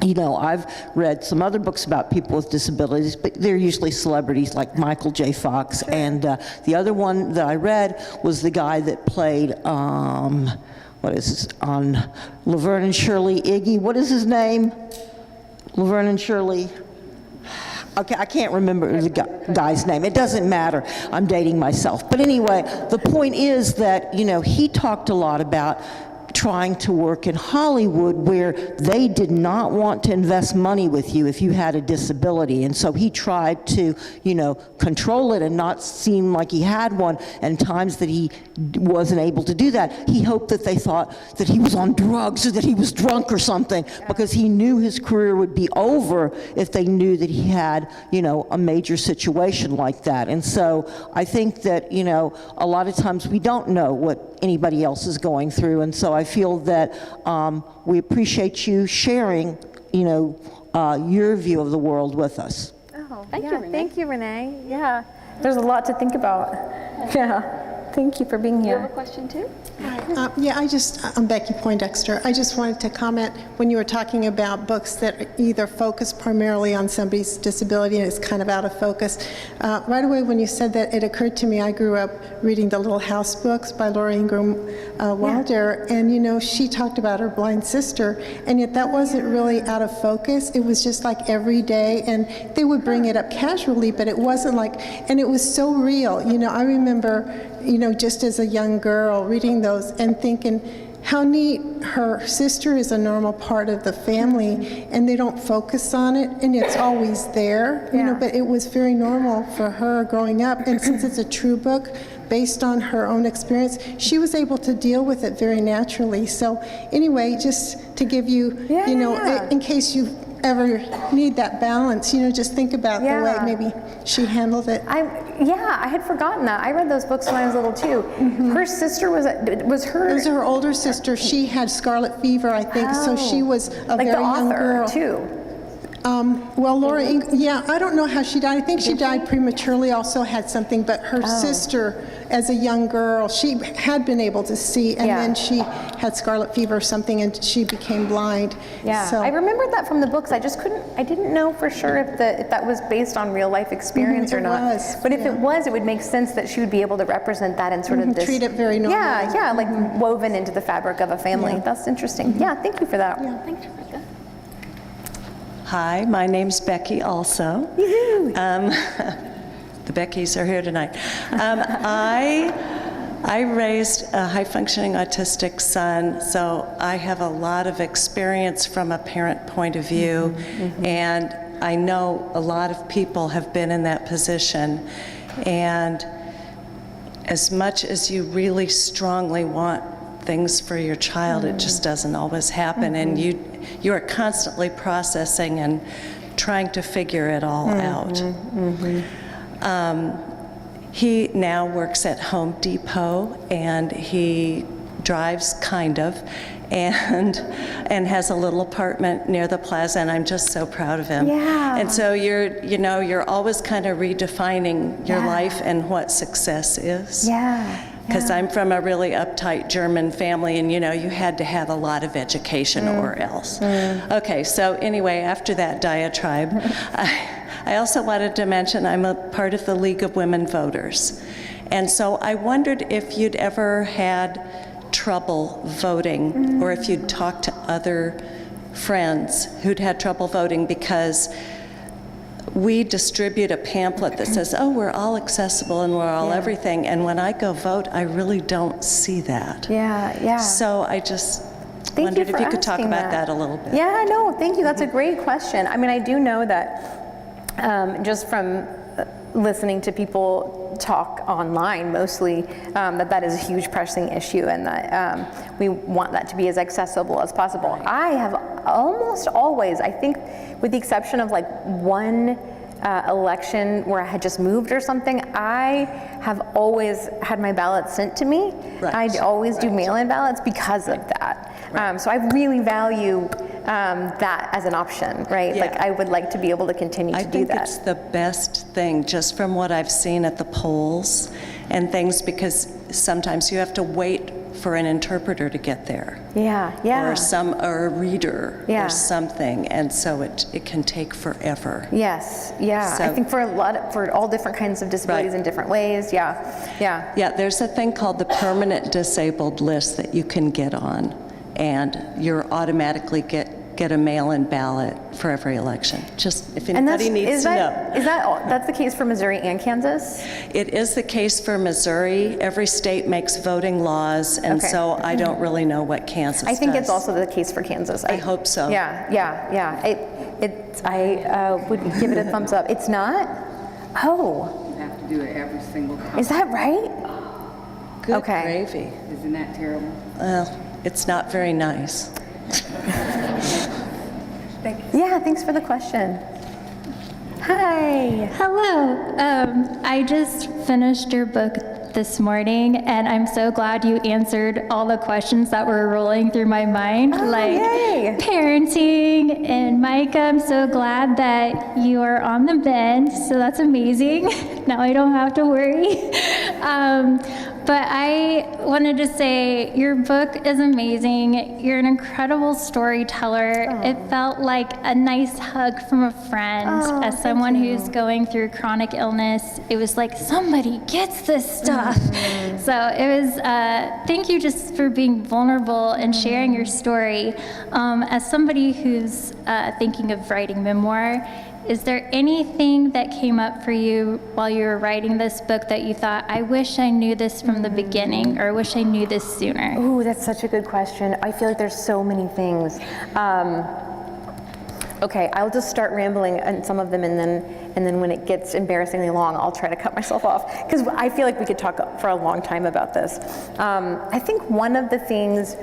I've read some other books about people with disabilities, but they're usually celebrities like Michael J. Fox. And the other one that I read was the guy that played, on Laverne and Shirley, Iggy. What is his name? Laverne and Shirley. Okay, I can't remember the guy's name. It doesn't matter. I'm dating myself. But anyway, the point is that, he talked a lot about trying to work in Hollywood where they did not want to invest money with you if you had a disability. And so he tried to, control it and not seem like he had one. And times that he wasn't able to do that, he hoped that they thought that he was on drugs or that he was drunk or something, because he knew his career would be over if they knew that he had, a major situation like that. And so I think that, a lot of times we don't know what anybody else is going through. And so I feel that we appreciate you sharing, your view of the world with us. Oh, Thank you, Renee. Thank you, Renee. Yeah, there's a lot to think about. Yeah, thank you for being You have a here. question too? Yeah, I'm Becky Poindexter. I just wanted to comment when you were talking about books that either focus primarily on somebody's disability and it's kind of out of focus. Right away when you said that, it occurred to me I grew up reading the Little House books by Laura Ingram Wilder, and she talked about her blind sister, and yet that wasn't really out of focus. It was just like every day, and they would bring it up casually, but it wasn't like, and it was so real. I remember, just as a young girl reading those and thinking how neat, her sister is a normal part of the family and they don't focus on it, and it's always there, but it was very normal for her growing up, and since it's a true book based on her own experience, she was able to deal with it very naturally. So anyway, just to give you, in case you ever need that balance, just think about the way maybe she handled it. I had forgotten that. I read those books when I was little too. Her sister was It was her older sister. She had scarlet fever, I think, so she was a like very the young author girl. too. Well, Laura, yeah, I don't know how she died. I think she died prematurely, also had something, but her sister, as a young girl, she had been able to see, and then she had scarlet fever or something, and she became blind. Yeah, So, I remembered that from the books. I didn't know for sure if that was based on real life experience or not. It was, but if it was, it would make sense that she would be able to represent that in sort of this. treat it very normally. Yeah, like woven into the fabric of a family. That's interesting. Yeah, thank you for that. Thanks, Rebecca. Hi, my name's Becky also. The Beckys are here tonight. I raised a high-functioning autistic son, so I have a lot of experience from a parent point of view, and I know a lot of people have been in that position. And as much as you really strongly want things for your child, it just doesn't always happen, and you are constantly processing and trying to figure it all out. He now works at Home Depot, and he drives, kind of, and has a little apartment near the plaza, and I'm just so proud of him. Yeah. And so you're always kind of redefining your life and what success is. Yeah. Because I'm from a really uptight German family, and you had to have a lot of education or else. Okay, so anyway, after that diatribe, I also wanted to mention I'm a part of the League of Women Voters. And so I wondered if you'd ever had trouble voting, or if you'd talked to other friends who'd had trouble voting, because we distribute a pamphlet that says, oh, we're all accessible and we're all everything, and when I go vote, I really don't see that. Yeah. So I just Thank wondered you if for you could talk asking about that a little bit. Yeah, no, thank you. That's a great question. I mean, I do know that just from listening to people talk online mostly, that is a huge pressing issue, and that we want that to be as accessible as possible. I have almost always, I think with the exception of like one election where I had just moved or something, I have always had my ballots sent to me. Right. I'd always do mail-in ballots because of that. So I really value that as an option, right? Yeah. Like I would like to be able to continue to do that. I think it's the best thing, just from what I've seen at the polls and things, because sometimes you have to wait for an interpreter to get there. Yeah. Or a reader Yeah. or something, and so it can take forever. Yes, yeah. So- I think for all different kinds of disabilities Right. in different ways, yeah. Yeah, there's a thing called the permanent disabled list that you can get on, and you're automatically get a mail-in ballot for every election. Just if anybody needs to know. That's the case for Missouri and Kansas? It is the case for Missouri. Every state makes voting laws, and Okay. so I don't really know what Kansas does. I think it's also the case for Kansas. I hope so. Yeah. I would give it a thumbs up. It's not? Oh, You have to do it every single time. is that right? Good Okay. gravy. Isn't that terrible? Well, it's not very nice. Yeah, thanks for the question. Hi. Hello. I just finished your book this morning, and I'm so glad you answered all the questions that were rolling through my mind, like yay. parenting and Micah. I'm so glad that you are on the mend, so that's amazing. Now I don't have to worry. But I wanted to say your book is amazing. You're an incredible storyteller. It felt like a nice hug from a friend. As someone who's going through chronic illness, it was like somebody gets this stuff. So it was, thank you just for being vulnerable and sharing your story. As somebody who's thinking of writing memoir, is there anything that came up for you while you were writing this book that you thought, I wish I knew this from the beginning, or I wish I knew this sooner? Ooh, that's such a good question. I feel like there's so many things. Okay, I'll just start rambling on some of them, and then when it gets embarrassingly long, I'll try to cut myself off, because I feel like we could talk for a long time about this. I think one of the things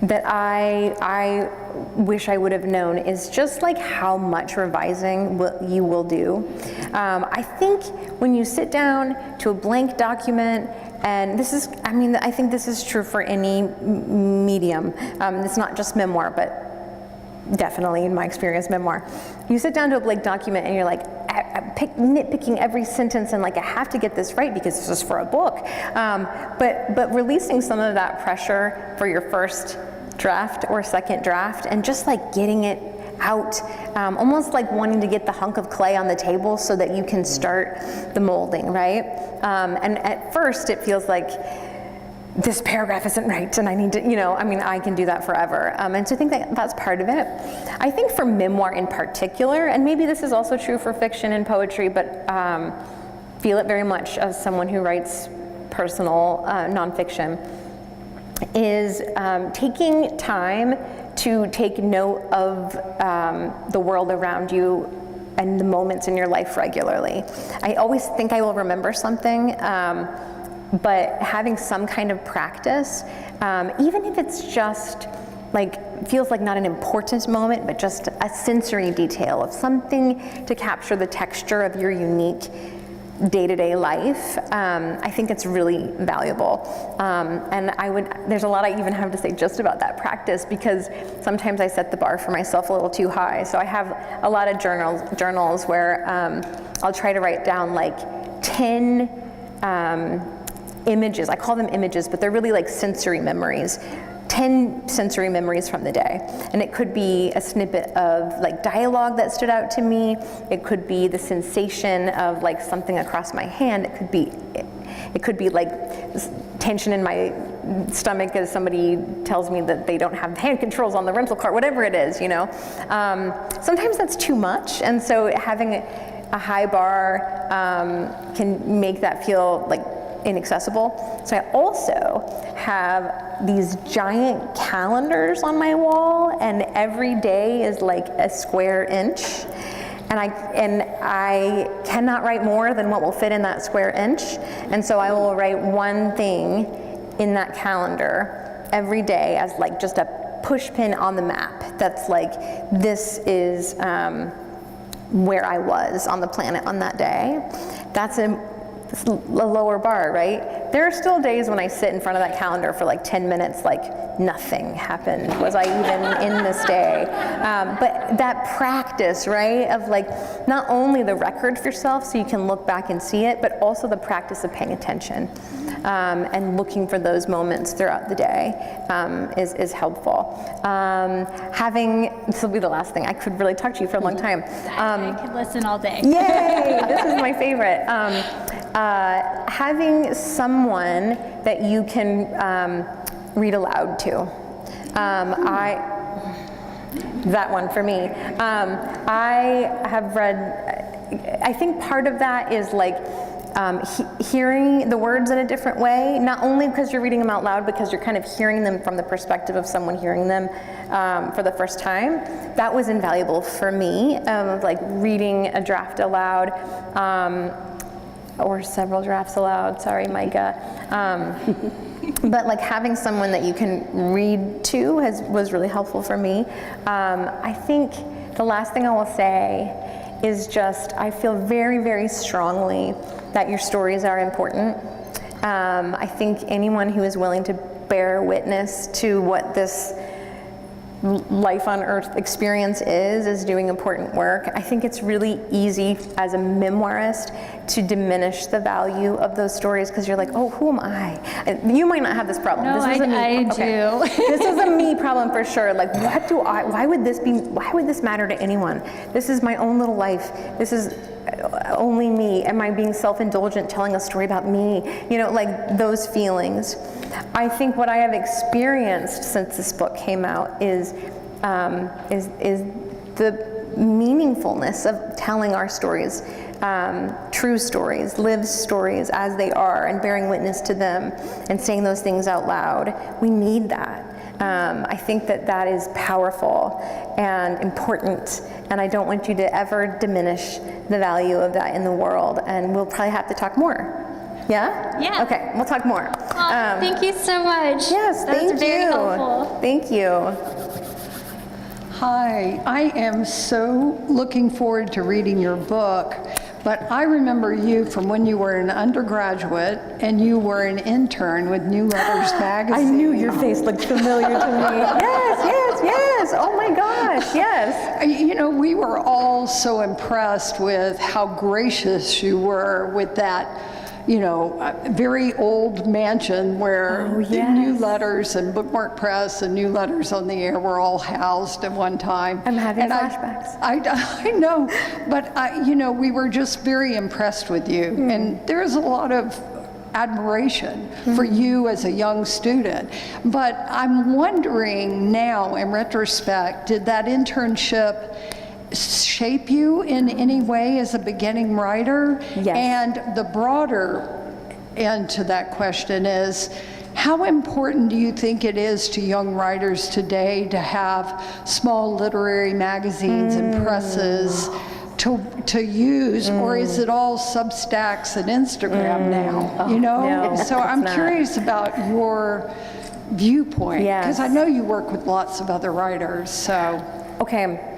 that I wish I would have known is just like how much revising you will do. I think when you sit down to a blank document, and this is, I mean, I think this is true for any medium. It's not just memoir, but definitely in my experience, memoir. You sit down to a blank document and you're like nitpicking every sentence and like, I have to get this right because this is for a book. But releasing some of that pressure for your first draft or second draft and just like getting it out, almost like wanting to get the hunk of clay on the table so that you can start the molding, right? And at first it feels like, this paragraph isn't right and I need to, I can do that forever. And so I think that that's part of it. I think for memoir in particular, and maybe this is also true for fiction and poetry, but feel it very much as someone who writes personal nonfiction, is taking time to take note of the world around you and the moments in your life regularly. I always think I will remember something, but having some kind of practice, even if it's just like, feels like not an important moment, but just a sensory detail of something to capture the texture of your unique day-to-day life, I think it's really valuable. And there's a lot I even have to say just about that practice, because sometimes I set the bar for myself a little too high. So I have a lot of journals where I'll try to write down like 10 images. I call them images, but they're really like sensory memories. 10 sensory memories from the day. And it could be a snippet of like dialogue that stood out to me. It could be the sensation of like something across my hand. It could be like tension in my stomach as somebody tells me that they don't have hand controls on the rental car, whatever it is, Sometimes that's too much. And so having a high bar can make that feel like inaccessible. So I also have these giant calendars on my wall, and every day is like a square inch. And I cannot write more than what will fit in that square inch. And so I will write one thing in that calendar every day as like just a push pin on the map. That's like, this is where I was on the planet on that day. That's a lower bar, right? There are still days when I sit in front of that calendar for like 10 minutes, like nothing happened. Was I even in this day? But that practice, right, of like not only the record for yourself so you can look back and see it, but also the practice of paying attention and looking for those moments throughout the day is helpful. This will be the last thing. I could really talk to you for a long time. I could listen all day. Yay! This is my favorite. Having someone that you can read aloud to. That one for me. I have read, I think part of that is like hearing the words in a different way, not only because you're reading them out loud, because you're kind of hearing them from the perspective of someone hearing them for the first time. That was invaluable for me, like reading a draft aloud, or several drafts aloud, sorry Micah. But like having someone that you can read to was really helpful for me. I think the last thing I will say is just, I feel very, very strongly that your stories are important. I think anyone who is willing to bear witness to what this life on earth experience is doing important work. I think it's really easy as a memoirist to diminish the value of those stories because you're like, oh, who am I? You might not have this problem. No, this I do. This is a me problem for sure. Like, why would this matter to anyone? This is my own little life. This is only me. Am I being self-indulgent telling a story about me? Like those feelings. I think what I have experienced since this book came out is the meaningfulness of telling our stories, true stories, lived stories as they are, and bearing witness to them and saying those things out loud. We need that. I think that is powerful and important, and I don't want you to ever diminish the value of that in the world, and we'll probably have to talk more. Yeah? Yeah. Okay, we'll talk more. Thank you so much. Yes, that thank was very you. helpful. Thank you. Hi, I am so looking forward to reading your book, but I remember you from when you were an undergraduate and you were an intern with New Letters magazine. I knew your face looked familiar to me. Yes. Oh my gosh, yes. You know, we were all so impressed with how gracious you were with that, you know, very old mansion where the New Letters and Bookmark Press and New Letters on the Air were all housed at one time. I'm having and flashbacks. I know, but you know, we were just very impressed with you. And there's a lot of admiration for you as a young student. But I'm wondering now, in retrospect, did that internship shape you in any way as a beginning writer? Yes. And the broader end to that question is, how important do you think it is to young writers today to have small literary magazines and presses to use, or is it all Substacks and Instagram now? You know? No, so I'm it's not. curious about your viewpoint, because Yes. I know you work with lots of other writers, so. Okay.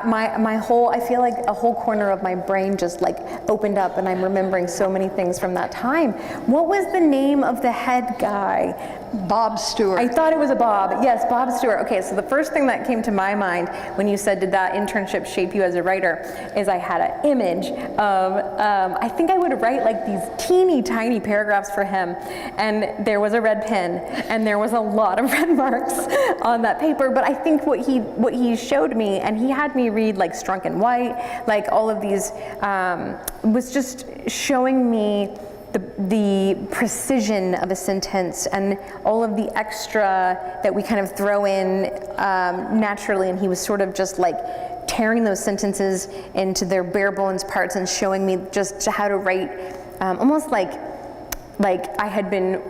My whole, I feel like a whole corner of my brain just like opened up and I'm remembering so many things from that time. What was the name of the head guy? Bob Stewart. I thought it was a Bob. Yes, Bob Stewart. Okay, so the first thing that came to my mind when you said, did that internship shape you as a writer, is I had an image of, I think I would write like these teeny tiny paragraphs for him, and there was a red pen, and there was a lot of red marks on that paper, but I think what he showed me, and he had me read like Strunk and White, like all of these, was just showing me the precision of a sentence and all of the extra that we kind of throw in naturally, and he was sort of just like tearing those sentences into their bare bones parts and showing me just how to write, almost like I'd been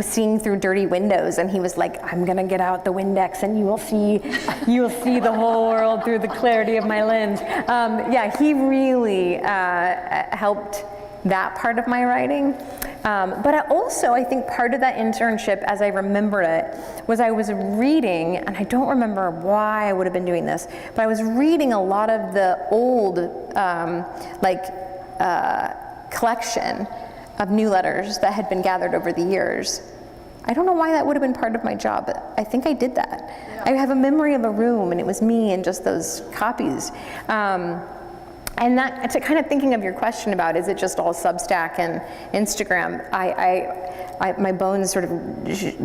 seeing through dirty windows, and he was like, I'm gonna get out the Windex and you will see the whole world through the clarity of my lens. Yeah, he really helped that part of my writing. But I think part of that internship, as I remember it, was I was reading, and I don't remember why I would have been doing this, but I was reading a lot of the old collection of New Letters that had been gathered over the years. I don't know why that would have been part of my job, but I think I did that. Yeah. I have a memory of a room, and it was me and just those copies. And that, to kind of thinking of your question about, is it just all Substack and Instagram, my bones sort of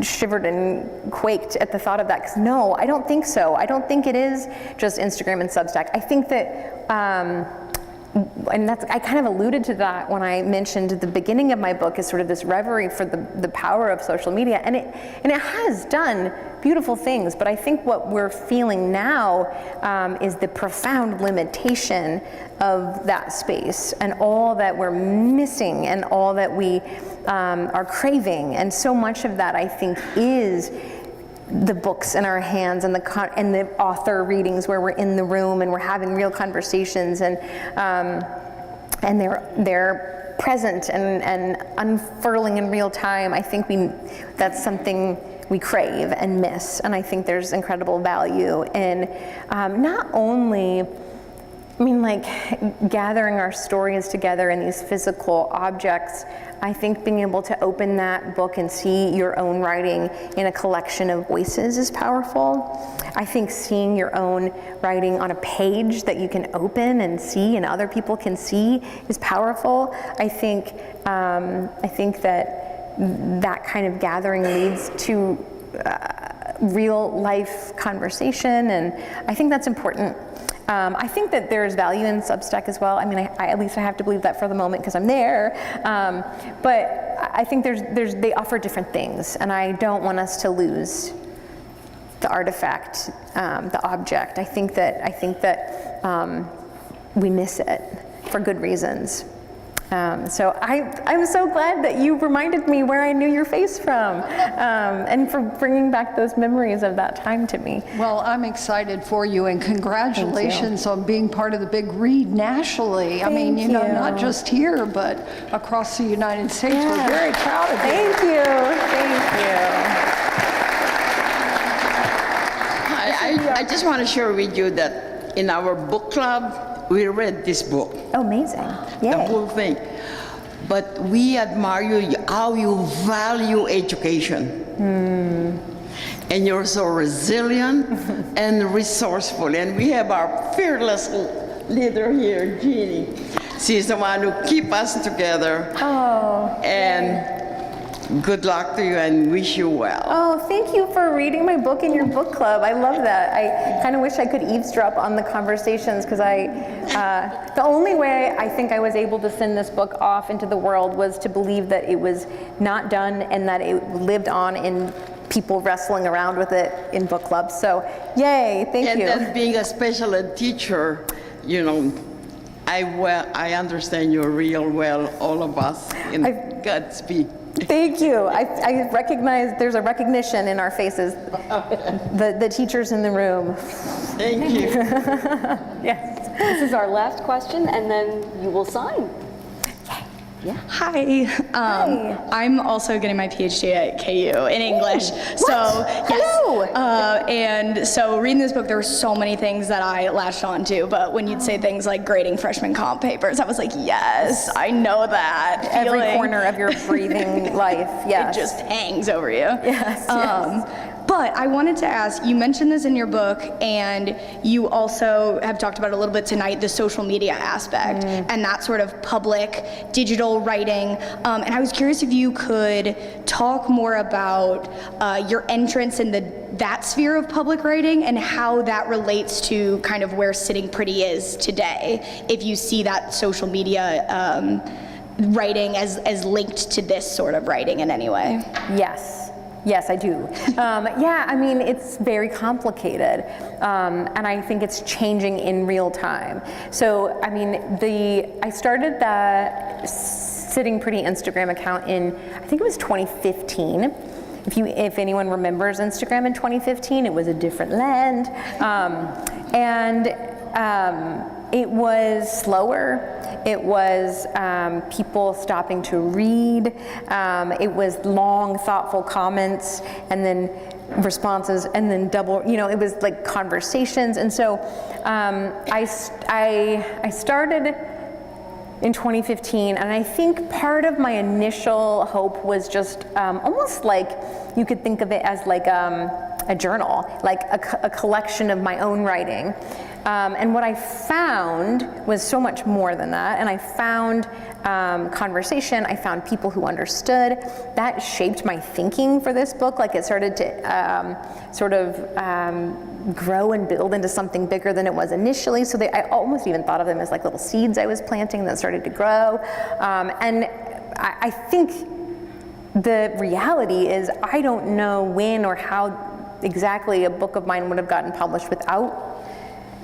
shivered and quaked at the thought of that, because no, I don't think so. I don't think it is just Instagram and Substack. I think that, and I kind of alluded to that when I mentioned the beginning of my book is sort of this reverie for the power of social media, and it has done beautiful things, but I think what we're feeling now is the profound limitation of that space and all that we're missing and all that we are craving, and so much of that I think is the books in our hands and the author readings where we're in the room and we're having real conversations, and they're present and unfurling in real time. I think that's something we crave and miss, and I think there's incredible value in not only, gathering our stories together in these physical objects. I think being able to open that book and see your own writing in a collection of voices is powerful. I think seeing your own writing on a page that you can open and see and other people can see is powerful. I think that kind of gathering leads to real life conversation, and I think that's important. I think that there's value in Substack as well. At least I have to believe that for the moment because I'm there. But I think they offer different things, and I don't want us to lose the artifact, the object. I think that we miss it for good reasons. So I'm so glad that you reminded me where I knew your face from, and for bringing back those memories of that time to me. Well, I'm excited for you, and congratulations on being part of the big read nationally. Thank you. Not just here, but across the United States. Yeah. We're very proud of you. Thank you. I just want to share with you that in our book club, we read this book, Oh, amazing. the Yay. whole thing. But we admire you, how you value education. And you're so resilient and resourceful. And we have our fearless leader here, Jeannie. She's the one who keeps us together. Oh. And good luck to you and wish you well. Oh, thank you for reading my book in your book club. I love that. I kind of wish I could eavesdrop on the conversations because the only way I think I was able to send this book off into the world was to believe that it was not done and that it lived on in people wrestling around with it in book clubs. So, yay, thank you. And then being a special ed teacher, you know, I understand you real well, all of us in Godspeed. Thank you. I recognize there's a recognition in our faces, the teachers in the room. Thank you. Yes. This is our last question, and then you will sign. Yeah. Hi. I'm also getting my PhD at KU in English. So yes. And so reading this book, there were so many things that I latched onto. But when you'd say things like grading freshman comp papers, I was like, yes, I know that. Every feeling. corner of your breathing life. Yes. It just hangs over you. Yes. Yes. But I wanted to ask, you mentioned this in your book, and you also have talked about a little bit tonight, the social media aspect, and that sort of public digital writing. And I was curious if you could talk more about your entrance in that sphere of public writing and how that relates to kind of where Sitting Pretty is today, if you see that social media writing as linked to this sort of writing in any way. Yes. Yes, I do. Yeah, I mean, it's very complicated, and I think it's changing in real time. So, I mean, I started that Sitting Pretty Instagram account in, I think it was 2015. If anyone remembers Instagram in 2015, it was a different land, it was slower. It was people stopping to read. It was long, thoughtful comments, and then responses, and then it was like conversations. And so I started in 2015, and I think part of my initial hope was just almost like you could think of it as like a journal, like a collection of my own writing. And what I found was so much more than that. And I found conversation, I found people who understood. That shaped my thinking for this book. Like it started to grow and build into something bigger than it was initially. So I almost even thought of them as like little seeds I was planting that started to grow. And I think the reality is I don't know when or how exactly a book of mine would have gotten published without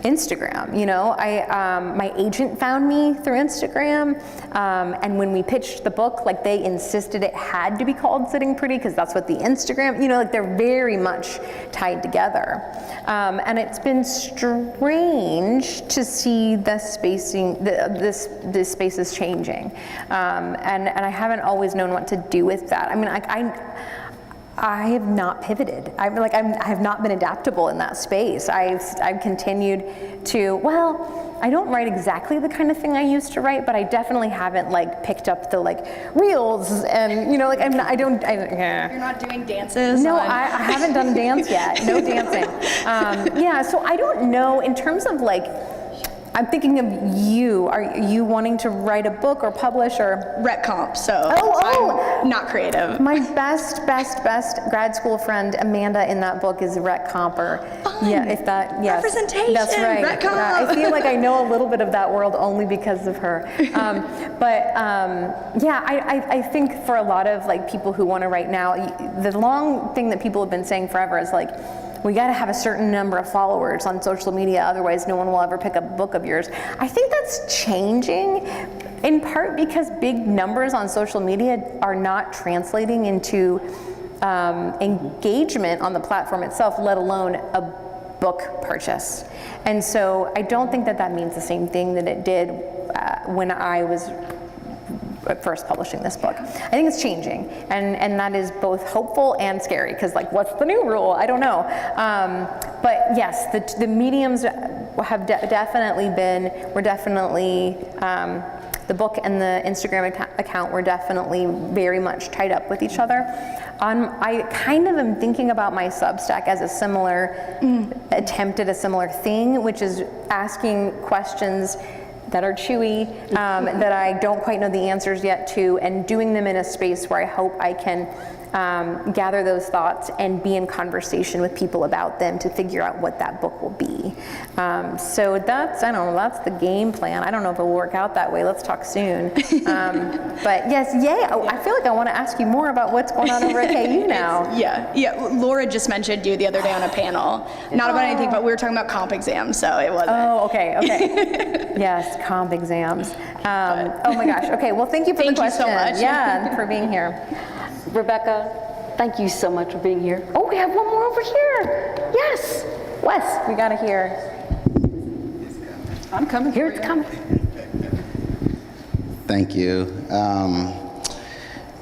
Instagram. My agent found me through Instagram, and when we pitched the book, like they insisted it had to be called Sitting Pretty because that's what the Instagram, like they're very much tied together. And it's been strange to see the spacing, this space is changing, and I haven't always known what to do with that. I mean, I have not pivoted. I have not been adaptable in that space. I've continued to, I don't write exactly the kind of thing I used to write, but I definitely haven't picked up the reels and You're not doing dances? No, I haven't done dance yet. No dancing. So I don't know in terms of I'm thinking of you. Are you wanting to write a book or publish or? Rec comp, so I'm not creative. My best grad school friend Amanda in that book is a rec comper. Fun. Yeah, if that, yes. Representation, that's right. rec comp. I feel like I know a little bit of that world only because of her. I think for a lot of people who want to write now, the long thing that people have been saying forever is we got to have a certain number of followers on social media, otherwise no one will ever pick up a book of yours. I think that's changing, in part because big numbers on social media are not translating into engagement on the platform itself, let alone a book purchase. And so I don't think that means the same thing that it did when I was first publishing this book. I think it's changing, and that is both hopeful and scary, because what's the new rule? I don't know. But yes, the mediums definitely been, we're definitely, the book and the Instagram account were definitely very much tied up with each other. I kind of am thinking about my Substack as a similar attempt at a similar thing, which is asking questions that are chewy, that I don't quite know the answers yet to, and doing them in a space where I hope I can gather those thoughts and be in conversation with people about them to figure out what that book will be. So that's, I don't know, that's the game plan. I don't know if it will work out that way. Let's talk soon. But yes, yay. I feel like I want to ask you more about what's going on over at KU now. Yeah. Laura just mentioned you the other day on a panel. Not about anything, but we were talking about comp exams, so it wasn't. Oh, okay. Yes, comp exams. Oh my gosh. Okay, well, thank you for the question. Thank you so much. Yeah, for being here. Rebekah, thank you so much for being here. Oh, we have one more over here. Yes, Wes. We gotta hear. I'm coming. Here it's coming. Thank you.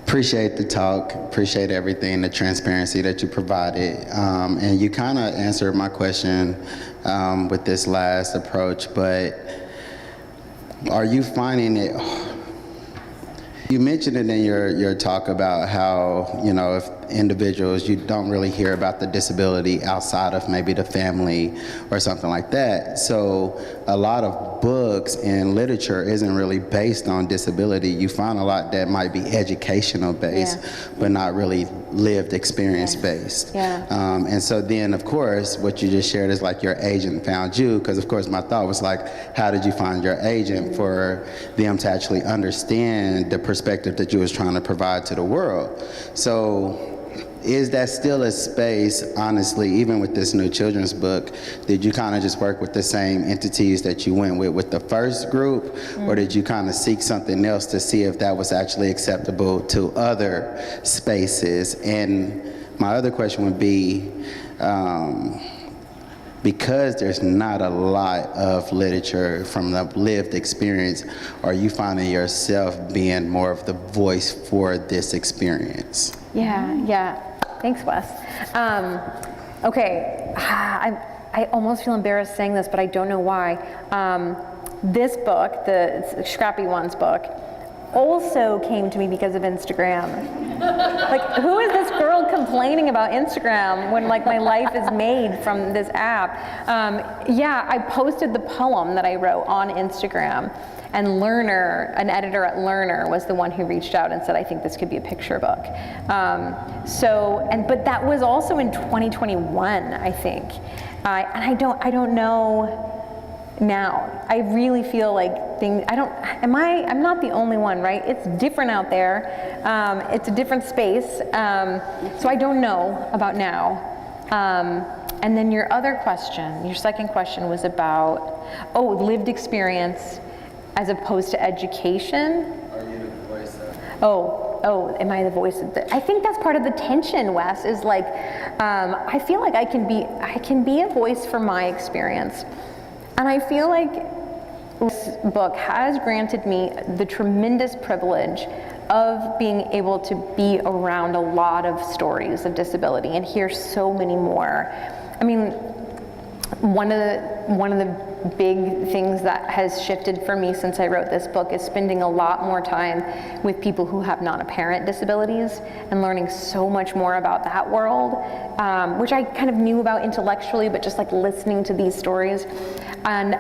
Appreciate the talk, appreciate everything, the transparency that you provided. And you kind of answered my question with this last approach, but are you finding it, you mentioned it in your talk about how, you know, if individuals, you don't really hear about the disability outside of maybe the family or something like that. So a lot of books and literature isn't really based on disability. You find a lot that might be educational based, but not really lived experience based. And so then, of course, what you just shared is like your agent found you, because of course my thought was like, how did you find your agent for them to actually understand the perspective that you was trying to provide to the world? So is that still a space, honestly, even with this new children's book, did you kind of just work with the same entities that you went with the first group, or did you kind of seek something else to see if that was actually acceptable to other spaces? And my other question would be, because there's not a lot of literature from the lived experience, are you finding yourself being more of the voice for this experience? Yeah. Thanks, Wes. Okay, I almost feel embarrassed saying this, but I don't know why. This book, the Scrappy Ones book, also came to me because of Instagram. Like, who is this girl complaining about Instagram when like my life is made from this app? I posted the poem that I wrote on Instagram, and Learner, an editor at Learner, was the one who reached out and said, I think this could be a picture book. But that was also in 2021, I think. And I don't know now. I really feel like things, I'm not the only one, right? It's different out there. It's a different space. So I don't know about now. And then your other question, your second question was about, lived experience as opposed to education. Are you the voice of? Am I the voice of I think that's part of the tension, Wes, is like, I feel like I can be a voice for my experience. And I feel like this book has granted me the tremendous privilege of being able to be around a lot of stories of disability and hear so many more. I mean, one of the big things that has shifted for me since I wrote this book is spending a lot more time with people who have non-apparent disabilities and learning so much more about that world, which I kind of knew about intellectually, but just like listening to these stories. And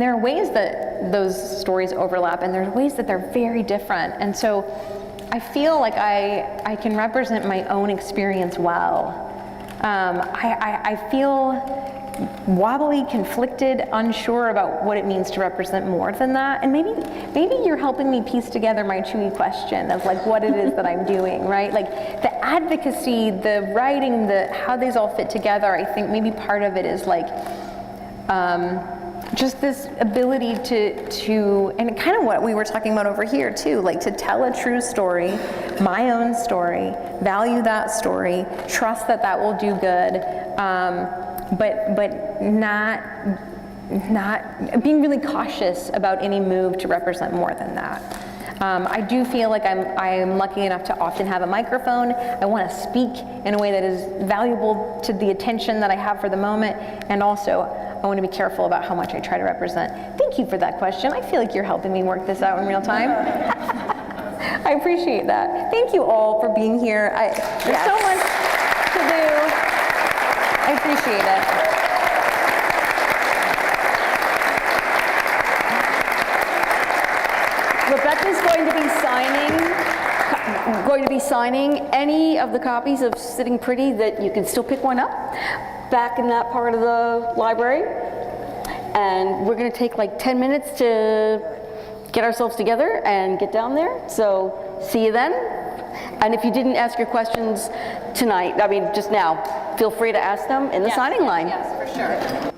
there are ways that those stories overlap, and there's ways that they're very different. And so I feel like I can represent my own experience well. I feel wobbly, conflicted, unsure about what it means to represent more than that. And maybe you're helping me piece together my chewy question of like what it is that I'm doing, right? Like the advocacy, the writing, how these all fit together. I think maybe part of it is like just this ability to, and kind of what we were talking about over here too, like to tell a true story, my own story, value that story, trust that will do good, but not being really cautious about any move to represent more than that. I do feel like I'm lucky enough to often have a microphone. I want to speak in a way that is valuable to the attention that I have for the moment, and also I want to be careful about how much I try to represent. Thank you for that question. I feel like you're helping me work this out in real time. I appreciate that. Thank you all for being here. There's so much to do. I appreciate it. Rebekah's going to be signing any of the copies of Sitting Pretty that you can still pick one up back in that part of the library. And we're going to take like 10 minutes to get ourselves together and get down there. So see you then. And if you didn't ask your questions tonight, I mean just now, feel free to ask them in the signing line. Yes, for sure.